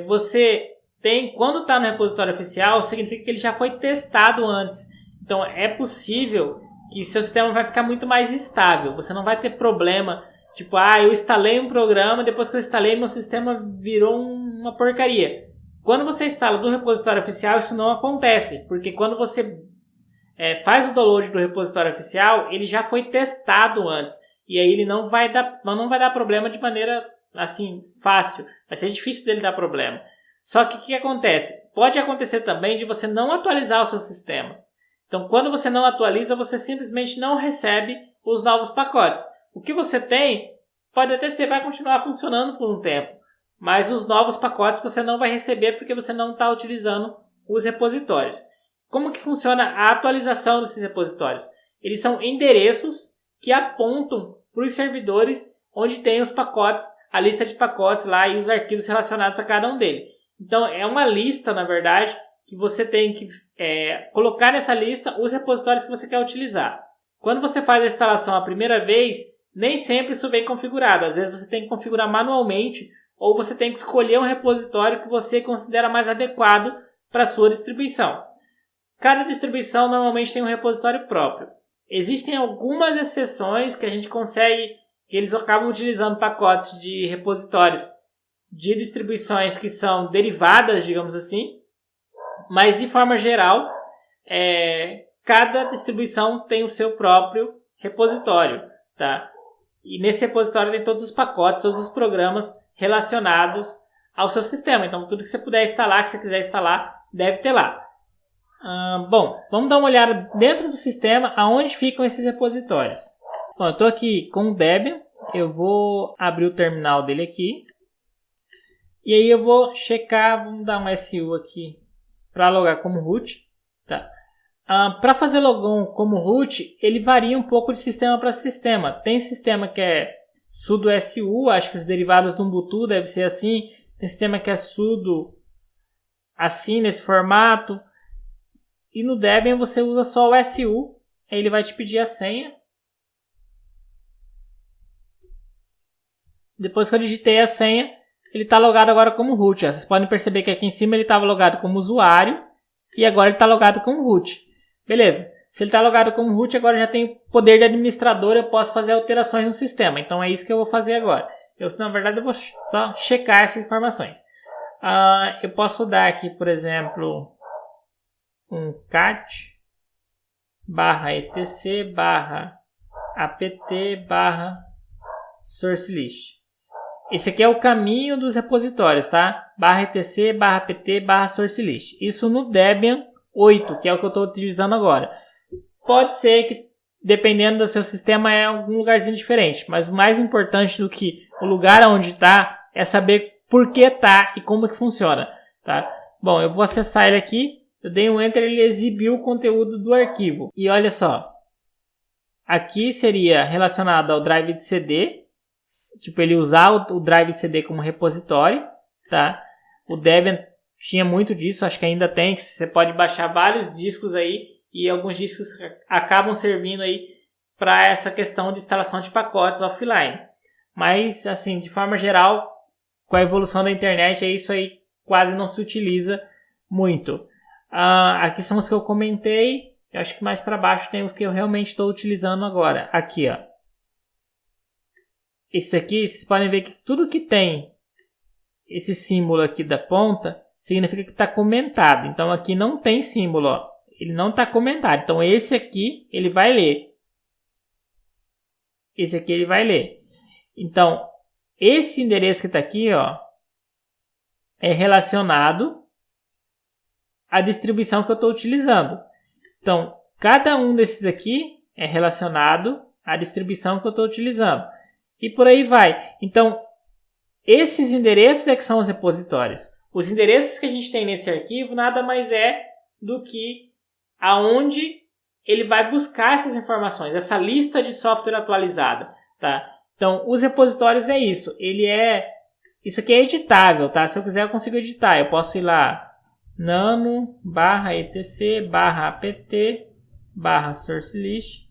você tem, quando está no repositório oficial, significa que ele já foi testado antes. Então, é possível que seu sistema vai ficar muito mais estável. Você não vai ter problema, tipo, eu instalei um programa, depois que eu instalei, meu sistema virou uma porcaria. Quando você instala do repositório oficial, isso não acontece, porque quando você faz o download do repositório oficial, ele já foi testado antes, e aí ele não vai dar problema de maneira assim fácil, vai ser difícil dele dar problema. Só que o que acontece? Pode acontecer também de você não atualizar o seu sistema. Então, quando você não atualiza, você simplesmente não recebe os novos pacotes. O que você tem pode até ser, vai continuar funcionando por um tempo, mas os novos pacotes você não vai receber porque você não está utilizando os repositórios. Como que funciona a atualização desses repositórios? Eles são endereços que apontam para os servidores onde tem os pacotes, a lista de pacotes lá e os arquivos relacionados a cada um deles. Então, é uma lista, na verdade, que você tem que colocar nessa lista os repositórios que você quer utilizar. Quando você faz a instalação a primeira vez, nem sempre isso vem configurado. Às vezes você tem que configurar manualmente ou você tem que escolher um repositório que você considera mais adequado para a sua distribuição. Cada distribuição normalmente tem um repositório próprio. Existem algumas exceções que a gente consegue, que eles acabam utilizando pacotes de repositórios de distribuições que são derivadas, digamos assim, mas de forma geral, cada distribuição tem o seu próprio repositório, tá? E nesse repositório tem todos os pacotes, todos os programas relacionados ao seu sistema. Então, tudo que você puder instalar, que você quiser instalar, deve ter lá. Bom, vamos dar uma olhada dentro do sistema, aonde ficam esses repositórios. Bom, eu estou aqui com o Debian, eu vou abrir o terminal dele aqui. E aí eu vou checar, vamos dar um SU aqui para logar como root. Tá? Para fazer logon como root, ele varia um pouco de sistema para sistema. Tem sistema que é sudo SU, acho que os derivados do Ubuntu deve ser assim. Tem sistema que é sudo assim, nesse formato. E no Debian você usa só o SU, aí ele vai te pedir a senha. Depois que eu digitei a senha, ele está logado agora como root. Vocês podem perceber que aqui em cima ele estava logado como usuário e agora ele está logado como root. Beleza. Se ele está logado como root, agora já tem poder de administrador, eu posso fazer alterações no sistema. Então é isso que eu vou fazer agora. Na verdade, eu vou só checar essas informações. Eu posso dar aqui, por exemplo, um cat /etc /apt /sourcelist. Esse aqui é o caminho dos repositórios, tá? /etc /apt /sourcelist. Isso no Debian 8, que é o que eu estou utilizando agora. Pode ser que, dependendo do seu sistema, é algum lugarzinho diferente. Mas o mais importante do que o lugar onde está é saber por que está e como que funciona, tá? Bom, eu vou acessar ele aqui. Eu dei um Enter, ele exibiu o conteúdo do arquivo. E olha só. Aqui seria relacionado ao drive de CD. Tipo, ele usar o drive de CD como repositório, tá? O Debian tinha muito disso, acho que ainda tem. Você pode baixar vários discos aí e alguns discos acabam servindo aí para essa questão de instalação de pacotes offline. Mas, assim, de forma geral, com a evolução da internet, isso aí quase não se utiliza muito. Aqui são os que eu comentei. Eu acho que mais para baixo tem os que eu realmente estou utilizando agora. Aqui, ó. Esse aqui, vocês podem ver que tudo que tem esse símbolo aqui da ponta, significa que está comentado. Então, aqui não tem símbolo, ó. Ele não está comentado. Então, esse aqui, ele vai ler. Esse aqui, ele vai ler. Então, esse endereço que está aqui, ó, é relacionado à distribuição que eu estou utilizando. Então, cada um desses aqui é relacionado à distribuição que eu estou utilizando. E por aí vai. Então, esses endereços é que são os repositórios. Os endereços que a gente tem nesse arquivo nada mais é do que aonde ele vai buscar essas informações, essa lista de software atualizada, tá? Então, os repositórios é isso. Isso aqui é editável, tá? Se eu quiser, eu consigo editar. Eu posso ir lá, nano /etc /apt /sourcelist,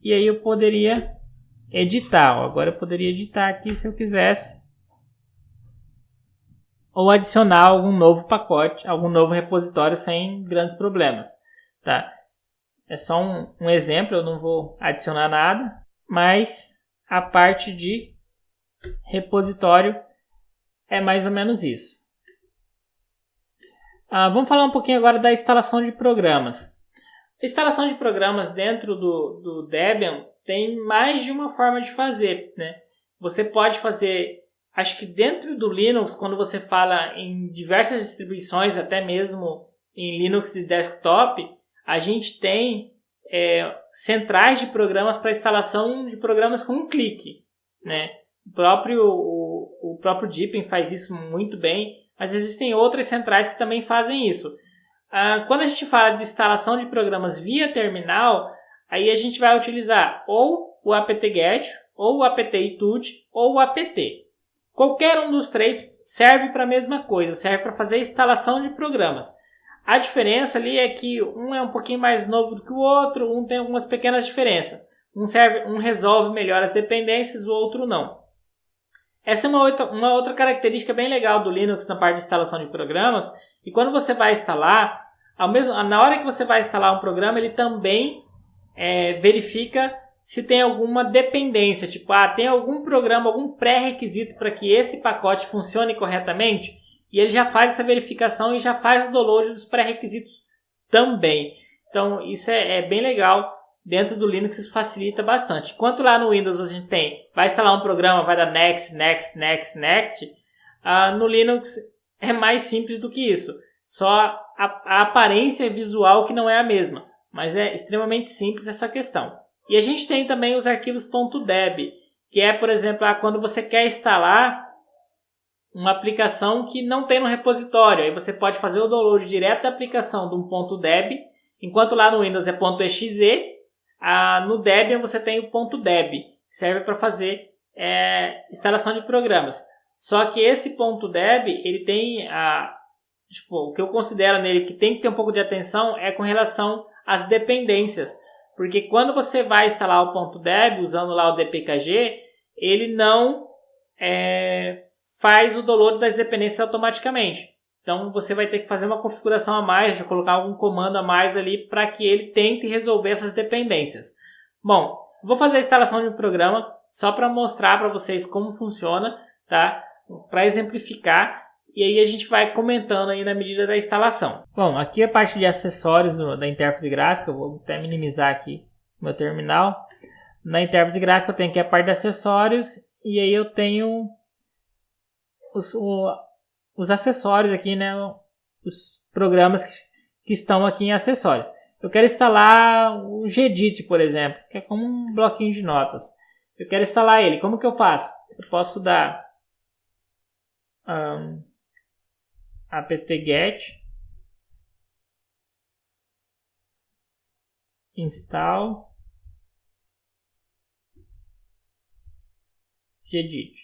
e aí eu poderia editar. Ó. Agora eu poderia editar aqui se eu quisesse. Ou adicionar algum novo pacote, algum novo repositório sem grandes problemas. Tá? É só um exemplo, eu não vou adicionar nada. Mas a parte de repositório é mais ou menos isso. Vamos falar um pouquinho agora da instalação de programas. A instalação de programas dentro do Debian tem mais de uma forma de fazer, né? Você pode fazer, acho que dentro do Linux, quando você fala em diversas distribuições, até mesmo em Linux de desktop, a gente tem centrais de programas para instalação de programas com um clique, né? O próprio Deepin faz isso muito bem, mas existem outras centrais que também fazem isso. Quando a gente fala de instalação de programas via terminal, aí a gente vai utilizar ou o apt-get, ou o apt-itud, ou o apt. Qualquer um dos três serve para a mesma coisa, serve para fazer instalação de programas. A diferença ali é que um é um pouquinho mais novo do que o outro, um tem algumas pequenas diferenças. um resolve melhor as dependências, o outro não. Essa é uma outra característica bem legal do Linux na parte de instalação de programas. E quando você vai instalar, na hora que você vai instalar um programa, ele também verifica se tem alguma dependência. Tipo, tem algum programa, algum pré-requisito para que esse pacote funcione corretamente. E ele já faz essa verificação e já faz o download dos pré-requisitos também. Então, isso é bem legal. Dentro do Linux isso facilita bastante. Enquanto lá no Windows a gente vai instalar um programa, vai dar next, next, next, next. No Linux é mais simples do que isso. Só a aparência visual que não é a mesma. Mas é extremamente simples essa questão. E a gente tem também os arquivos .deb, que é, por exemplo, quando você quer instalar uma aplicação que não tem no repositório. Aí você pode fazer o download direto da aplicação de um .deb, enquanto lá no Windows é .exe. No Debian você tem o .deb, que serve para fazer instalação de programas. Só que esse .deb, ele tem o que eu considero nele que tem que ter um pouco de atenção é com relação às dependências. Porque quando você vai instalar o .deb usando lá o dpkg, ele não faz o download das dependências automaticamente. Então você vai ter que fazer uma configuração a mais, de colocar algum comando a mais ali para que ele tente resolver essas dependências. Bom, vou fazer a instalação de um programa só para mostrar para vocês como funciona, tá? Para exemplificar, e aí a gente vai comentando aí na medida da instalação. Bom, aqui a parte de acessórios da interface gráfica, eu vou até minimizar aqui o meu terminal. Na interface gráfica eu tenho aqui a parte de acessórios, e aí eu tenho os acessórios aqui, né? Os programas que estão aqui em acessórios. Eu quero instalar o Gedit, por exemplo, que é como um bloquinho de notas. Eu quero instalar ele. Como que eu faço? Eu posso dar apt-get install Gedit.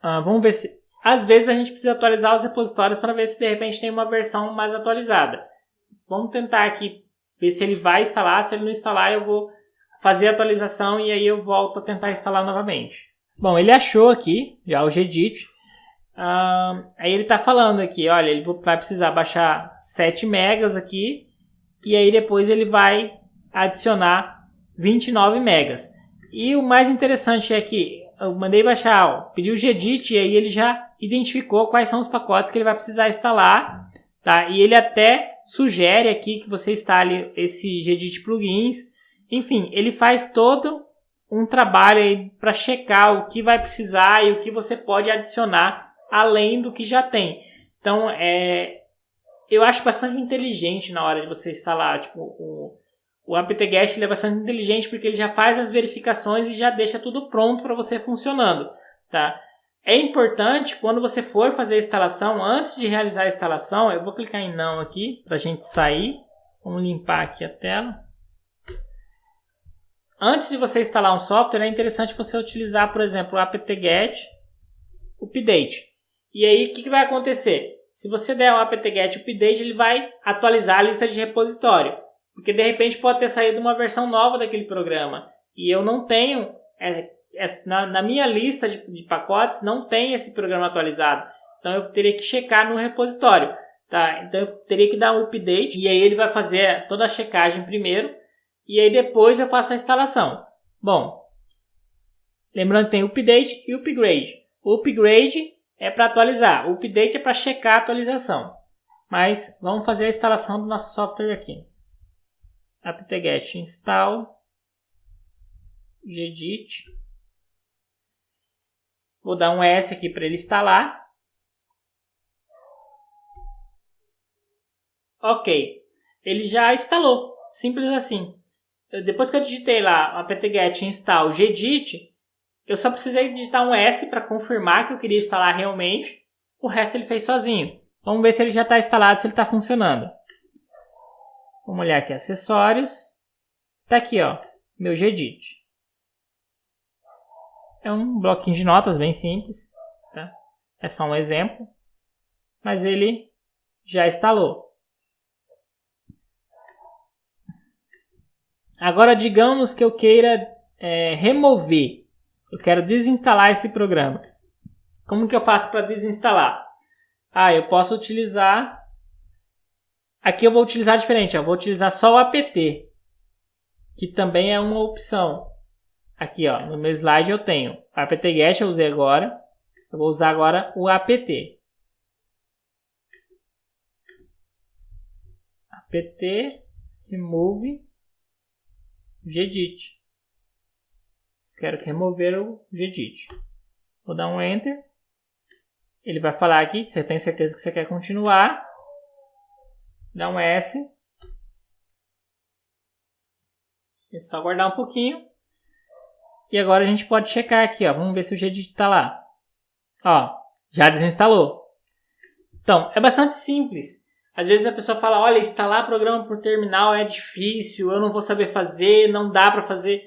Vamos ver se... Às vezes a gente precisa atualizar os repositórios para ver se de repente tem uma versão mais atualizada. Vamos tentar aqui ver se ele vai instalar. Se ele não instalar, eu vou fazer a atualização e aí eu volto a tentar instalar novamente. Bom, ele achou aqui já o Gedit. Aí ele está falando aqui, olha, ele vai precisar baixar 7 megas aqui e aí depois ele vai adicionar 29 megas. E o mais interessante é que eu mandei baixar, pedi o Gedit e aí ele já identificou quais são os pacotes que ele vai precisar instalar, tá? E ele até sugere aqui que você instale esse Gedit plugins. Enfim, ele faz todo um trabalho aí para checar o que vai precisar e o que você pode adicionar além do que já tem. Então, eu acho bastante inteligente na hora de você instalar, tipo, o apt-get ele é bastante inteligente porque ele já faz as verificações e já deixa tudo pronto para você funcionando, tá? É importante quando você for fazer a instalação, antes de realizar a instalação, eu vou clicar em não aqui para a gente sair. Vamos limpar aqui a tela. Antes de você instalar um software, é interessante você utilizar, por exemplo, o apt-get update. E aí, o que vai acontecer? Se você der um apt-get update, ele vai atualizar a lista de repositório. Porque de repente pode ter saído uma versão nova daquele programa. E eu não tenho, na minha lista de pacotes, não tem esse programa atualizado. Então eu teria que checar no repositório. Tá? Então eu teria que dar um update. E aí ele vai fazer toda a checagem primeiro. E aí depois eu faço a instalação. Bom, lembrando que tem update e upgrade. O upgrade é para atualizar. O update é para checar a atualização. Mas vamos fazer a instalação do nosso software aqui. apt-get install Gedit. Vou dar um S aqui para ele instalar. Ok. Ele já instalou. Simples assim. Depois que eu digitei lá apt-get install Gedit, eu só precisei digitar um S para confirmar que eu queria instalar realmente. O resto ele fez sozinho. Vamos ver se ele já está instalado, se ele está funcionando. Vamos olhar aqui, acessórios. Está aqui, ó, meu Gedit. É um bloquinho de notas bem simples. Tá? É só um exemplo. Mas ele já instalou.
Agora, digamos que eu queira remover. Eu quero desinstalar esse programa. Como que eu faço para desinstalar? Eu posso utilizar... Aqui eu vou utilizar diferente. Eu vou utilizar só o apt, que também é uma opção. Aqui, ó, no meu slide eu tenho apt-get, eu usei agora. Eu vou usar agora o apt. Apt remove gedit. Quero remover o gedit. Vou dar um enter. Ele vai falar aqui, você tem certeza que você quer continuar. Dá um S. É só aguardar um pouquinho. E agora a gente pode checar aqui, ó. Vamos ver se o gedit está lá. Ó, já desinstalou. Então, é bastante simples. Às vezes a pessoa fala, olha, instalar programa por terminal é difícil, eu não vou saber fazer, não dá para fazer.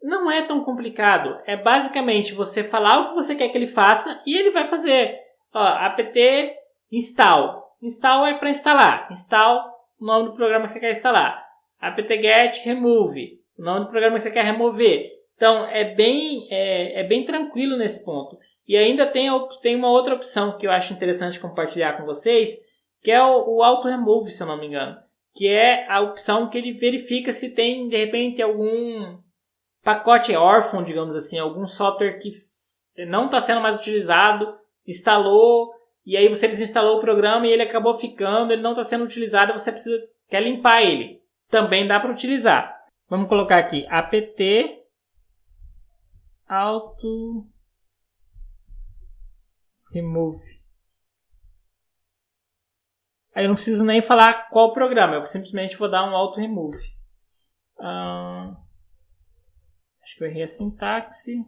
Não é tão complicado. É basicamente você falar o que você quer que ele faça e ele vai fazer. Ó, apt install. Install é para instalar. Install, o nome do programa que você quer instalar. apt-get remove, o nome do programa que você quer remover. Então, é bem tranquilo nesse ponto. E ainda tem uma outra opção que eu acho interessante compartilhar com vocês, que é o auto remove, se eu não me engano. Que é a opção que ele verifica se tem, de repente, algum pacote órfão, digamos assim, algum software que não está sendo mais utilizado, instalou, e aí você desinstalou o programa e ele acabou ficando, ele não está sendo utilizado, você quer limpar ele. Também dá para utilizar. Vamos colocar aqui apt auto remove. Aí eu não preciso nem falar qual programa, eu simplesmente vou dar um auto remove. Acho que eu errei a sintaxe.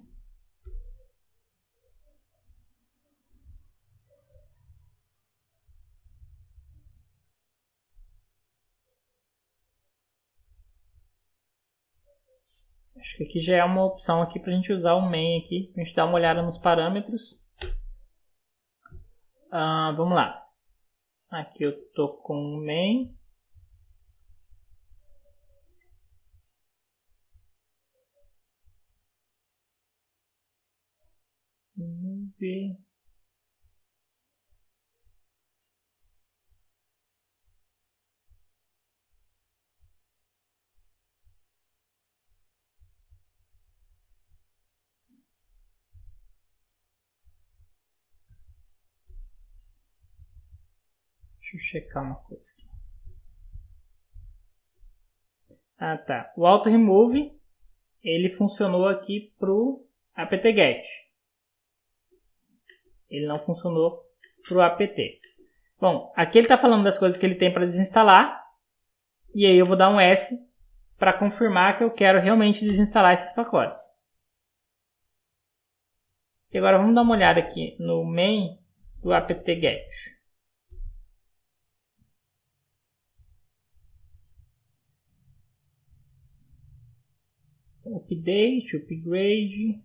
Acho que aqui já é uma opção aqui para a gente usar o main aqui, para a gente dar uma olhada nos parâmetros. Vamos lá. Aqui eu tô com o main. Vamos ver. Deixa eu checar uma coisa aqui. Tá. O auto remove, ele funcionou aqui pro apt-get. Ele não funcionou pro apt. Bom, aqui ele está falando das coisas que ele tem para desinstalar. E aí eu vou dar um S para confirmar que eu quero realmente desinstalar esses pacotes. E agora vamos dar uma olhada aqui no main do apt-get. Update, upgrade,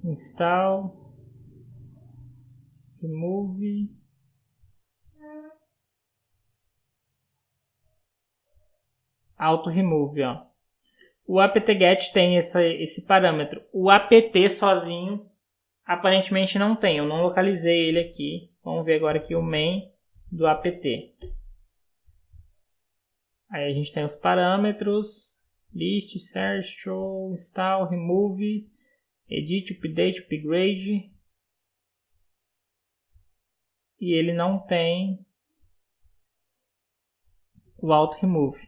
install, remove, auto remove, ó. O apt-get tem esse parâmetro. O apt sozinho aparentemente não tem. Eu não localizei ele aqui. Vamos ver agora aqui o main do apt. Aí a gente tem os parâmetros. List, search, show, install, remove, edit, update, upgrade. E ele não tem o auto remove.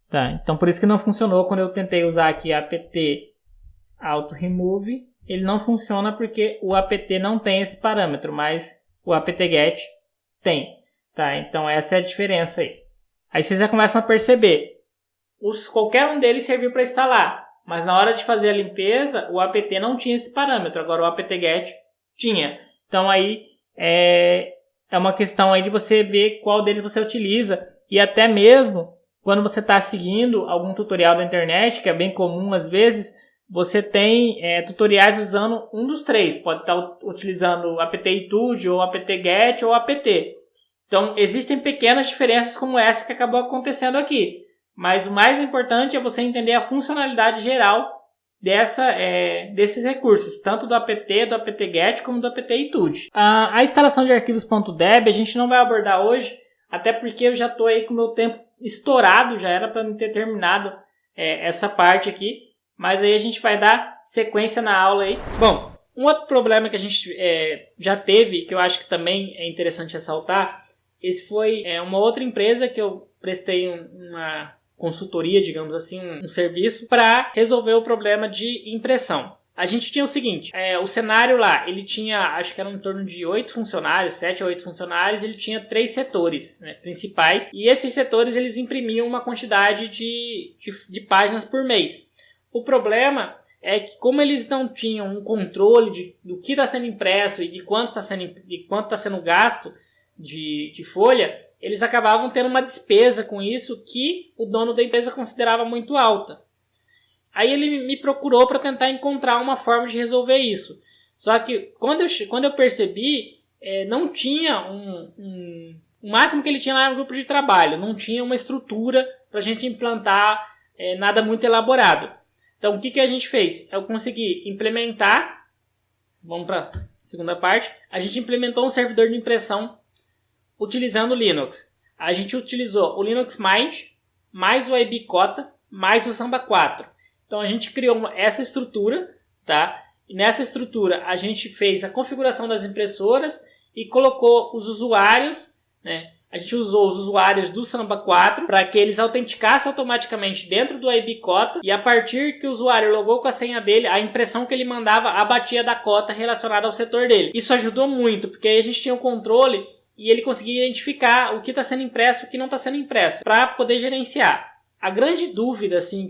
Tá, então por isso que não funcionou quando eu tentei usar aqui apt auto remove. Ele não funciona porque o apt não tem esse parâmetro, mas o apt-get tem. Tá, então essa é a diferença aí. Aí vocês já começam a perceber. Qualquer um deles serviu para instalar, mas na hora de fazer a limpeza, o apt não tinha esse parâmetro, agora o apt-get tinha. Então aí é uma questão aí de você ver qual deles você utiliza, e até mesmo quando você está seguindo algum tutorial da internet, que é bem comum às vezes, você tem tutoriais usando um dos três, pode estar utilizando apt-etude, ou apt-get, ou apt. Então existem pequenas diferenças como essa que acabou acontecendo aqui.
Mas o mais importante é você entender a funcionalidade geral desses recursos, tanto do apt-get como do apt-itude. A instalação de arquivos .deb a gente não vai abordar hoje, até porque eu já estou aí com o meu tempo estourado, já era para não ter terminado essa parte aqui, mas aí a gente vai dar sequência na aula aí. Bom, um outro problema que a gente já teve, que eu acho que também é interessante ressaltar, esse foi uma outra empresa que eu prestei uma consultoria, digamos assim, um serviço para resolver o problema de impressão. A gente tinha o seguinte, o cenário lá, ele tinha, acho que era em torno de 8 funcionários, 7 a 8 funcionários, ele tinha 3 setores, né, principais, e esses setores eles imprimiam uma quantidade de páginas por mês. O problema é que como eles não tinham um controle do que está sendo impresso e de quanto está sendo gasto de folha, eles acabavam tendo uma despesa com isso que o dono da empresa considerava muito alta. Aí ele me procurou para tentar encontrar uma forma de resolver isso. Só que quando eu percebi, não tinha o máximo que ele tinha lá era um grupo de trabalho, não tinha uma estrutura para a gente implantar nada muito elaborado. Então o que a gente fez? Eu consegui implementar, vamos para a segunda parte, a gente implementou um servidor de impressão utilizando o Linux. A gente utilizou o Linux Mint, mais o IBCota, mais o Samba 4. Então a gente criou essa estrutura, tá? E nessa estrutura a gente fez a configuração das impressoras e colocou os usuários, né? A gente usou os usuários do Samba 4 para que eles autenticassem automaticamente dentro do IBCota e a partir que o usuário logou com a senha dele, a impressão que ele mandava abatia da cota relacionada ao setor dele. Isso ajudou muito, porque aí a gente tinha o controle e ele conseguia identificar o que está sendo impresso e o que não está sendo impresso, para poder gerenciar. A grande dúvida, assim,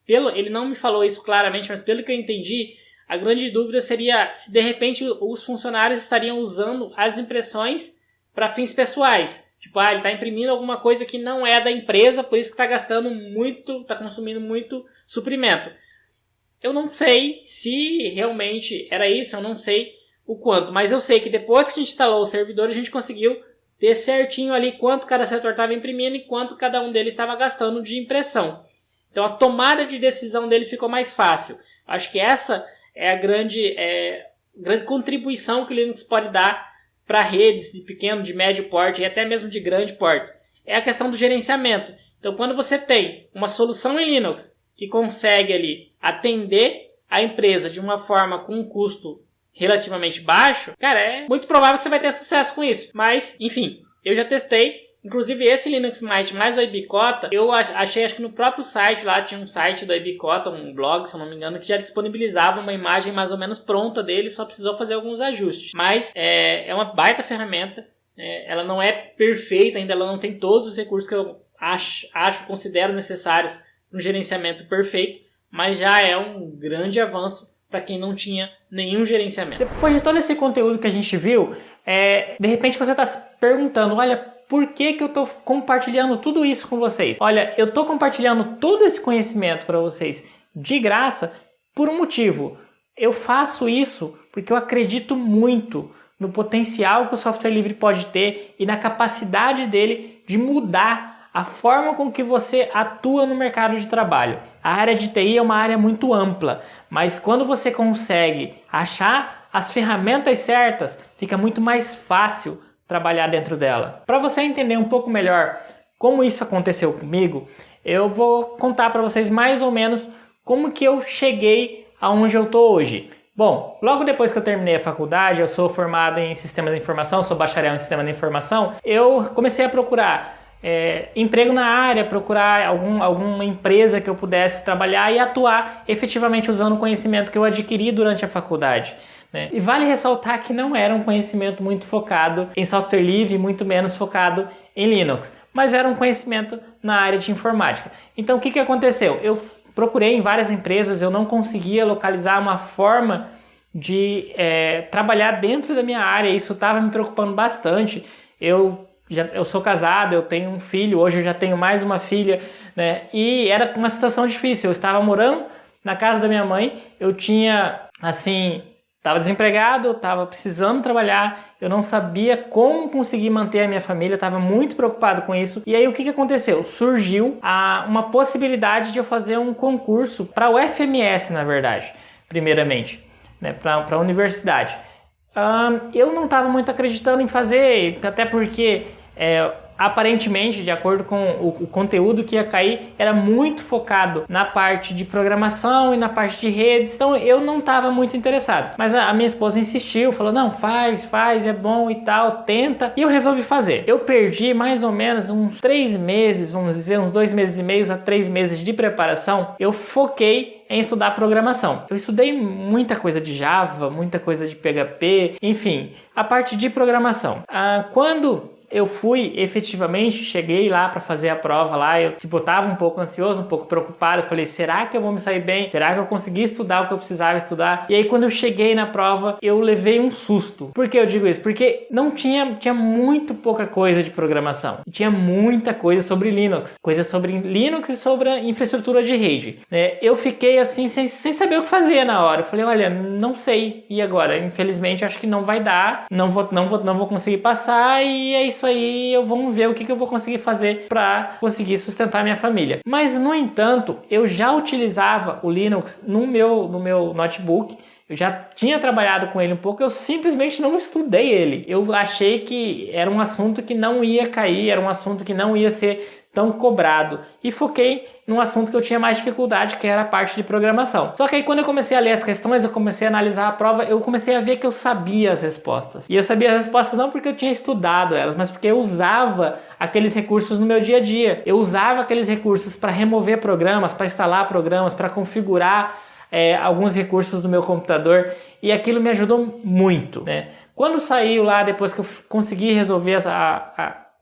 ele não me falou isso claramente, mas pelo que eu entendi, a grande dúvida seria se de repente os funcionários estariam usando as impressões para fins pessoais. Tipo, ele está imprimindo alguma coisa que não é da empresa, por isso que está gastando muito, está consumindo muito suprimento. Eu não sei se realmente era isso, eu não sei o quanto, mas eu sei que depois que a gente instalou o servidor, a gente conseguiu ter certinho ali quanto cada setor estava imprimindo e quanto cada um deles estava gastando de impressão. Então a tomada de decisão dele ficou mais fácil. Acho que essa é a grande contribuição que o Linux pode dar para redes de pequeno, de médio porte e até mesmo de grande porte. É a questão do gerenciamento. Então quando você tem uma solução em Linux que consegue ali atender a empresa de uma forma com um custo relativamente baixo, cara, é muito provável que você vai ter sucesso com isso. Mas, enfim, eu já testei. Inclusive esse Linux Mint mais o IBCota, eu achei, acho que no próprio site lá, tinha um site do IBCota, um blog, se eu não me engano, que já disponibilizava uma imagem mais ou menos pronta dele, só precisou fazer alguns ajustes. Mas é uma baita ferramenta, ela não é perfeita ainda, ela não tem todos os recursos que eu considero necessários para um gerenciamento perfeito, mas já é um grande avanço para quem não tinha nenhum gerenciamento. Depois de todo esse conteúdo que a gente viu, de repente você está se perguntando, olha, por que eu estou compartilhando tudo isso com vocês? Olha, eu estou compartilhando todo esse conhecimento para vocês de graça por um motivo. Eu faço isso porque eu acredito muito no potencial que o software livre pode ter e na capacidade dele de mudar a forma com que você atua no mercado de trabalho. A área de TI é uma área muito ampla, mas quando você consegue achar as ferramentas certas, fica muito mais fácil trabalhar dentro dela. Para você entender um pouco melhor como isso aconteceu comigo, eu vou contar para vocês mais ou menos como que eu cheguei aonde eu estou hoje. Bom, logo depois que eu terminei a faculdade, eu sou formado em Sistemas da Informação, sou bacharel em Sistemas da Informação, eu comecei a procurar emprego na área, procurar alguma empresa que eu pudesse trabalhar e atuar efetivamente usando o conhecimento que eu adquiri durante a faculdade, né? E vale ressaltar que não era um conhecimento muito focado em software livre, muito menos focado em Linux, mas era um conhecimento na área de informática. Então o que aconteceu? Eu procurei em várias empresas, eu não conseguia localizar uma forma de trabalhar dentro da minha área, isso estava me preocupando bastante. Eu sou casado, eu tenho um filho, hoje eu já tenho mais uma filha, né? E era uma situação difícil. Eu estava morando na casa da minha mãe, eu tinha, assim, Estava desempregado, estava precisando trabalhar, eu não sabia como conseguir manter a minha família, estava muito preocupado com isso. E aí o que aconteceu? Surgiu uma possibilidade de eu fazer um concurso para o FMS, na verdade, primeiramente, né, para a universidade. Eu não estava muito acreditando em fazer, até porque aparentemente, de acordo com o conteúdo que ia cair, era muito focado na parte de programação e na parte de redes, então eu não estava muito interessado. Mas a minha esposa insistiu, falou, não, faz, é bom e tal, tenta, e eu resolvi fazer. Eu perdi mais ou menos uns 3 meses, vamos dizer, uns 2 meses e meio a 3 meses de preparação, eu foquei em estudar programação. Eu estudei muita coisa de Java, muita coisa de PHP, enfim, a parte de programação. Quando eu fui efetivamente, cheguei lá para fazer a prova lá, eu estava um pouco ansioso, um pouco preocupado, eu falei, será que eu vou me sair bem? Será que eu consegui estudar o que eu precisava estudar? E aí quando eu cheguei na prova, eu levei um susto. Por que eu digo isso? Porque não tinha muito pouca coisa de programação. Tinha muita coisa sobre Linux. Coisa sobre Linux e sobre a infraestrutura de rede. Eu fiquei assim, sem saber o que fazer na hora. Eu falei, olha, não sei. E agora? Infelizmente, acho que não vai dar. Não vou conseguir passar e é isso aí, vamos ver o que eu vou conseguir fazer para conseguir sustentar minha família. Mas, no entanto, eu já utilizava o Linux no meu notebook, eu já tinha trabalhado com ele um pouco, eu simplesmente não estudei ele. Eu achei que era um assunto que não ia cair, era um assunto que não ia ser tão cobrado, e foquei num assunto que eu tinha mais dificuldade, que era a parte de programação. Só que aí quando eu comecei a ler as questões, eu comecei a analisar a prova, eu comecei a ver que eu sabia as respostas. E eu sabia as respostas não porque eu tinha estudado elas, mas porque eu usava aqueles recursos no meu dia a dia. Eu usava aqueles recursos para remover programas, para instalar programas, para configurar alguns recursos do meu computador, e aquilo me ajudou muito, né? Quando saiu lá, depois que eu consegui resolver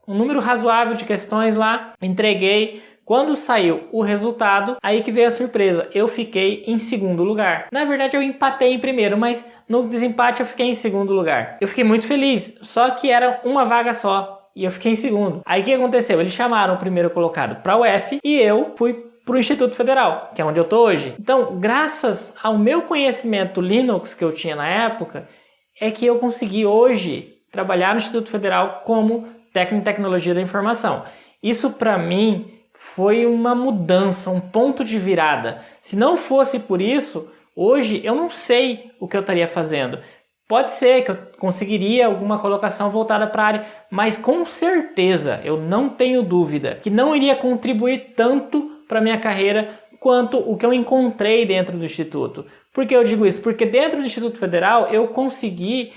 um número razoável de questões lá, entreguei. Quando saiu o resultado, aí que veio a surpresa. Eu fiquei em segundo lugar. Na verdade, eu empatei em primeiro, mas no desempate eu fiquei em segundo lugar. Eu fiquei muito feliz, só que era uma vaga só e eu fiquei em segundo. Aí o que aconteceu? Eles chamaram o primeiro colocado para o UF e eu fui para o Instituto Federal, que é onde eu estou hoje. Então, graças ao meu conhecimento Linux que eu tinha na época, é que eu consegui hoje trabalhar no Instituto Federal como técnico em tecnologia da informação. Isso para mim foi uma mudança, um ponto de virada. Se não fosse por isso, hoje eu não sei o que eu estaria fazendo. Pode ser que eu conseguiria alguma colocação voltada para a área, mas com certeza, eu não tenho dúvida, que não iria contribuir tanto para a minha carreira quanto o que eu encontrei dentro do Instituto. Por que eu digo isso? Porque dentro do Instituto Federal eu consegui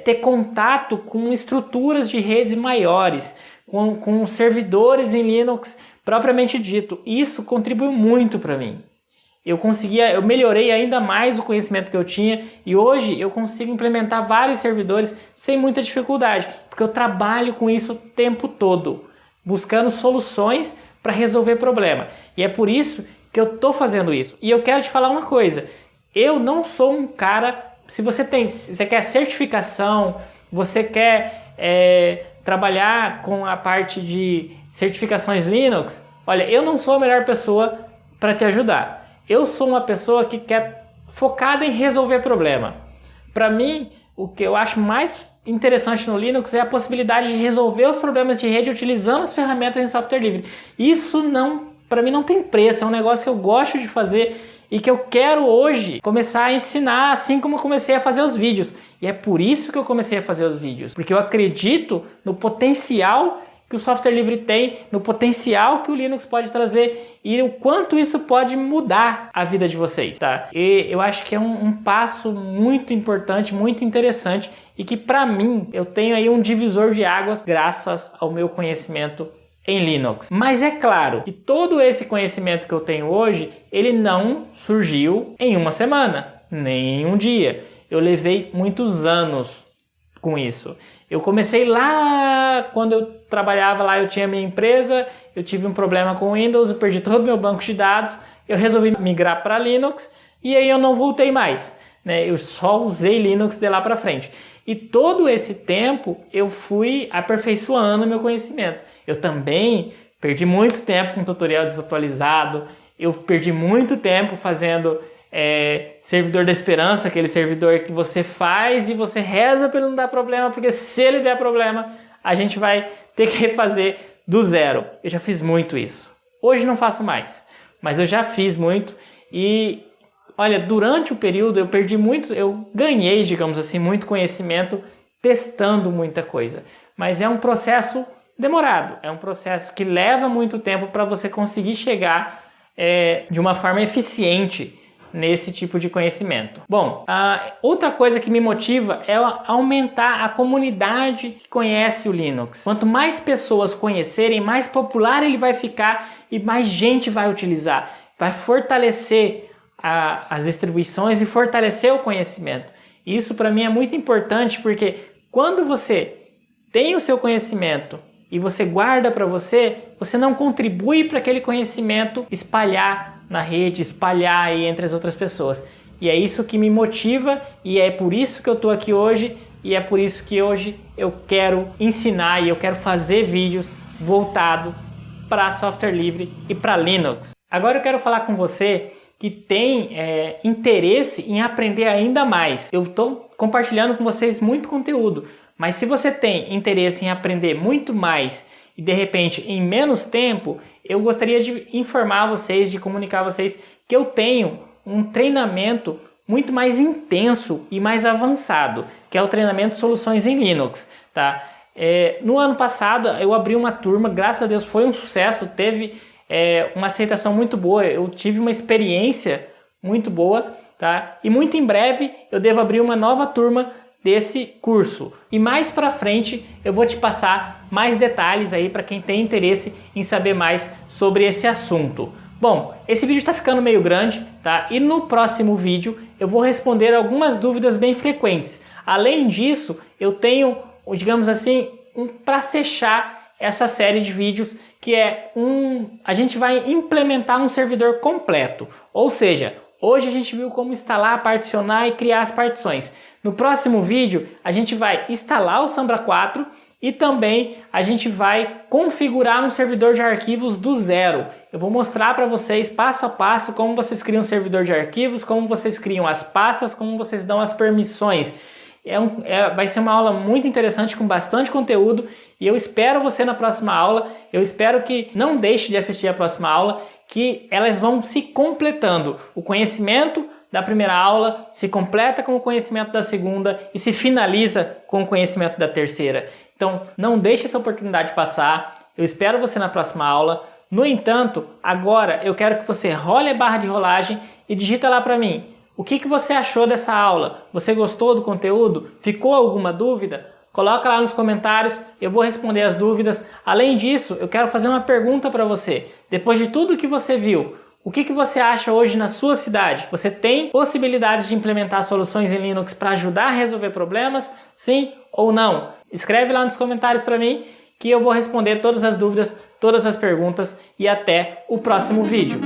ter contato com estruturas de redes maiores, com servidores em Linux propriamente dito. Isso contribuiu muito para mim. Eu melhorei ainda mais o conhecimento que eu tinha e hoje eu consigo implementar vários servidores sem muita dificuldade, porque eu trabalho com isso o tempo todo, buscando soluções para resolver problema. E é por isso que eu estou fazendo isso. E eu quero te falar uma coisa, eu não sou um cara... Se você quer certificação, você quer trabalhar com a parte de certificações Linux, olha, eu não sou a melhor pessoa para te ajudar. Eu sou uma pessoa que quer focada em resolver problema. Para mim, o que eu acho mais interessante no Linux é a possibilidade de resolver os problemas de rede utilizando as ferramentas em software livre. Isso para mim não tem preço, é um negócio que eu gosto de fazer e que eu quero hoje começar a ensinar, assim como eu comecei a fazer os vídeos. E é por isso que eu comecei a fazer os vídeos, porque eu acredito no potencial que o software livre tem, no potencial que o Linux pode trazer e o quanto isso pode mudar a vida de vocês, tá? E eu acho que é um passo muito importante, muito interessante e que para mim eu tenho aí um divisor de águas graças ao meu conhecimento em Linux. Mas é claro que todo esse conhecimento que eu tenho hoje, ele não surgiu em uma semana, nem em um dia. Eu levei muitos anos com isso. Eu comecei lá, quando eu trabalhava lá, eu tinha minha empresa, eu tive um problema com o Windows, eu perdi todo o meu banco de dados, eu resolvi migrar para Linux e aí eu não voltei mais, né? Eu só usei Linux de lá para frente. E todo esse tempo eu fui aperfeiçoando meu conhecimento. Eu também perdi muito tempo com tutorial desatualizado, eu perdi muito tempo fazendo servidor da esperança, aquele servidor que você faz e você reza para ele não dar problema, porque se ele der problema, a gente vai ter que refazer do zero. Eu já fiz muito isso. Hoje não faço mais, mas eu já fiz muito e olha, durante o período eu ganhei, digamos assim, muito conhecimento testando muita coisa. Mas é um processo demorado, é um processo que leva muito tempo para você conseguir chegar de uma forma eficiente nesse tipo de conhecimento. Bom, outra coisa que me motiva é aumentar a comunidade que conhece o Linux. Quanto mais pessoas conhecerem, mais popular ele vai ficar e mais gente vai utilizar. Vai fortalecer as distribuições e fortalecer o conhecimento. Isso para mim é muito importante porque quando você tem o seu conhecimento e você guarda para você, você não contribui para aquele conhecimento espalhar na rede, espalhar aí entre as outras pessoas. E é isso que me motiva e é por isso que eu estou aqui hoje e é por isso que hoje eu quero ensinar e eu quero fazer vídeos voltados para software livre e para Linux. Agora eu quero falar com você que tem interesse em aprender ainda mais. Eu estou compartilhando com vocês muito conteúdo, mas se você tem interesse em aprender muito mais e de repente em menos tempo, eu gostaria de informar vocês, de comunicar a vocês que eu tenho um treinamento muito mais intenso e mais avançado, que é o treinamento Soluções em Linux, tá? No ano passado eu abri uma turma, graças a Deus foi um sucesso, teve uma aceitação muito boa, eu tive uma experiência muito boa, tá? E muito em breve eu devo abrir uma nova turma desse curso. E mais para frente eu vou te passar mais detalhes aí para quem tem interesse em saber mais sobre esse assunto. Bom, esse vídeo está ficando meio grande, tá? E no próximo vídeo eu vou responder algumas dúvidas bem frequentes. Além disso, eu tenho, digamos assim, para fechar essa série de vídeos que a gente vai implementar um servidor completo. Ou seja, hoje a gente viu como instalar, particionar e criar as partições. No próximo vídeo a gente vai instalar o Sambra 4 e também a gente vai configurar um servidor de arquivos do zero. Eu vou mostrar para vocês passo a passo como vocês criam um servidor de arquivos, como vocês criam as pastas, como vocês dão as permissões. Vai ser uma aula muito interessante com bastante conteúdo e eu espero você na próxima aula. Eu espero que não deixe de assistir a próxima aula, que elas vão se completando. O conhecimento da primeira aula se completa com o conhecimento da segunda e se finaliza com o conhecimento da terceira. Então não deixe essa oportunidade passar. Eu espero você na próxima aula. No entanto, agora eu quero que você role a barra de rolagem e digita lá para mim. O que você achou dessa aula? Você gostou do conteúdo? Ficou alguma dúvida? Coloca lá nos comentários, eu vou responder as dúvidas. Além disso, eu quero fazer uma pergunta para você. Depois de tudo que você viu, o que você acha hoje na sua cidade? Você tem possibilidades de implementar soluções em Linux para ajudar a resolver problemas? Sim ou não? Escreve lá nos comentários para mim que eu vou responder todas as dúvidas, todas as perguntas e até o próximo vídeo.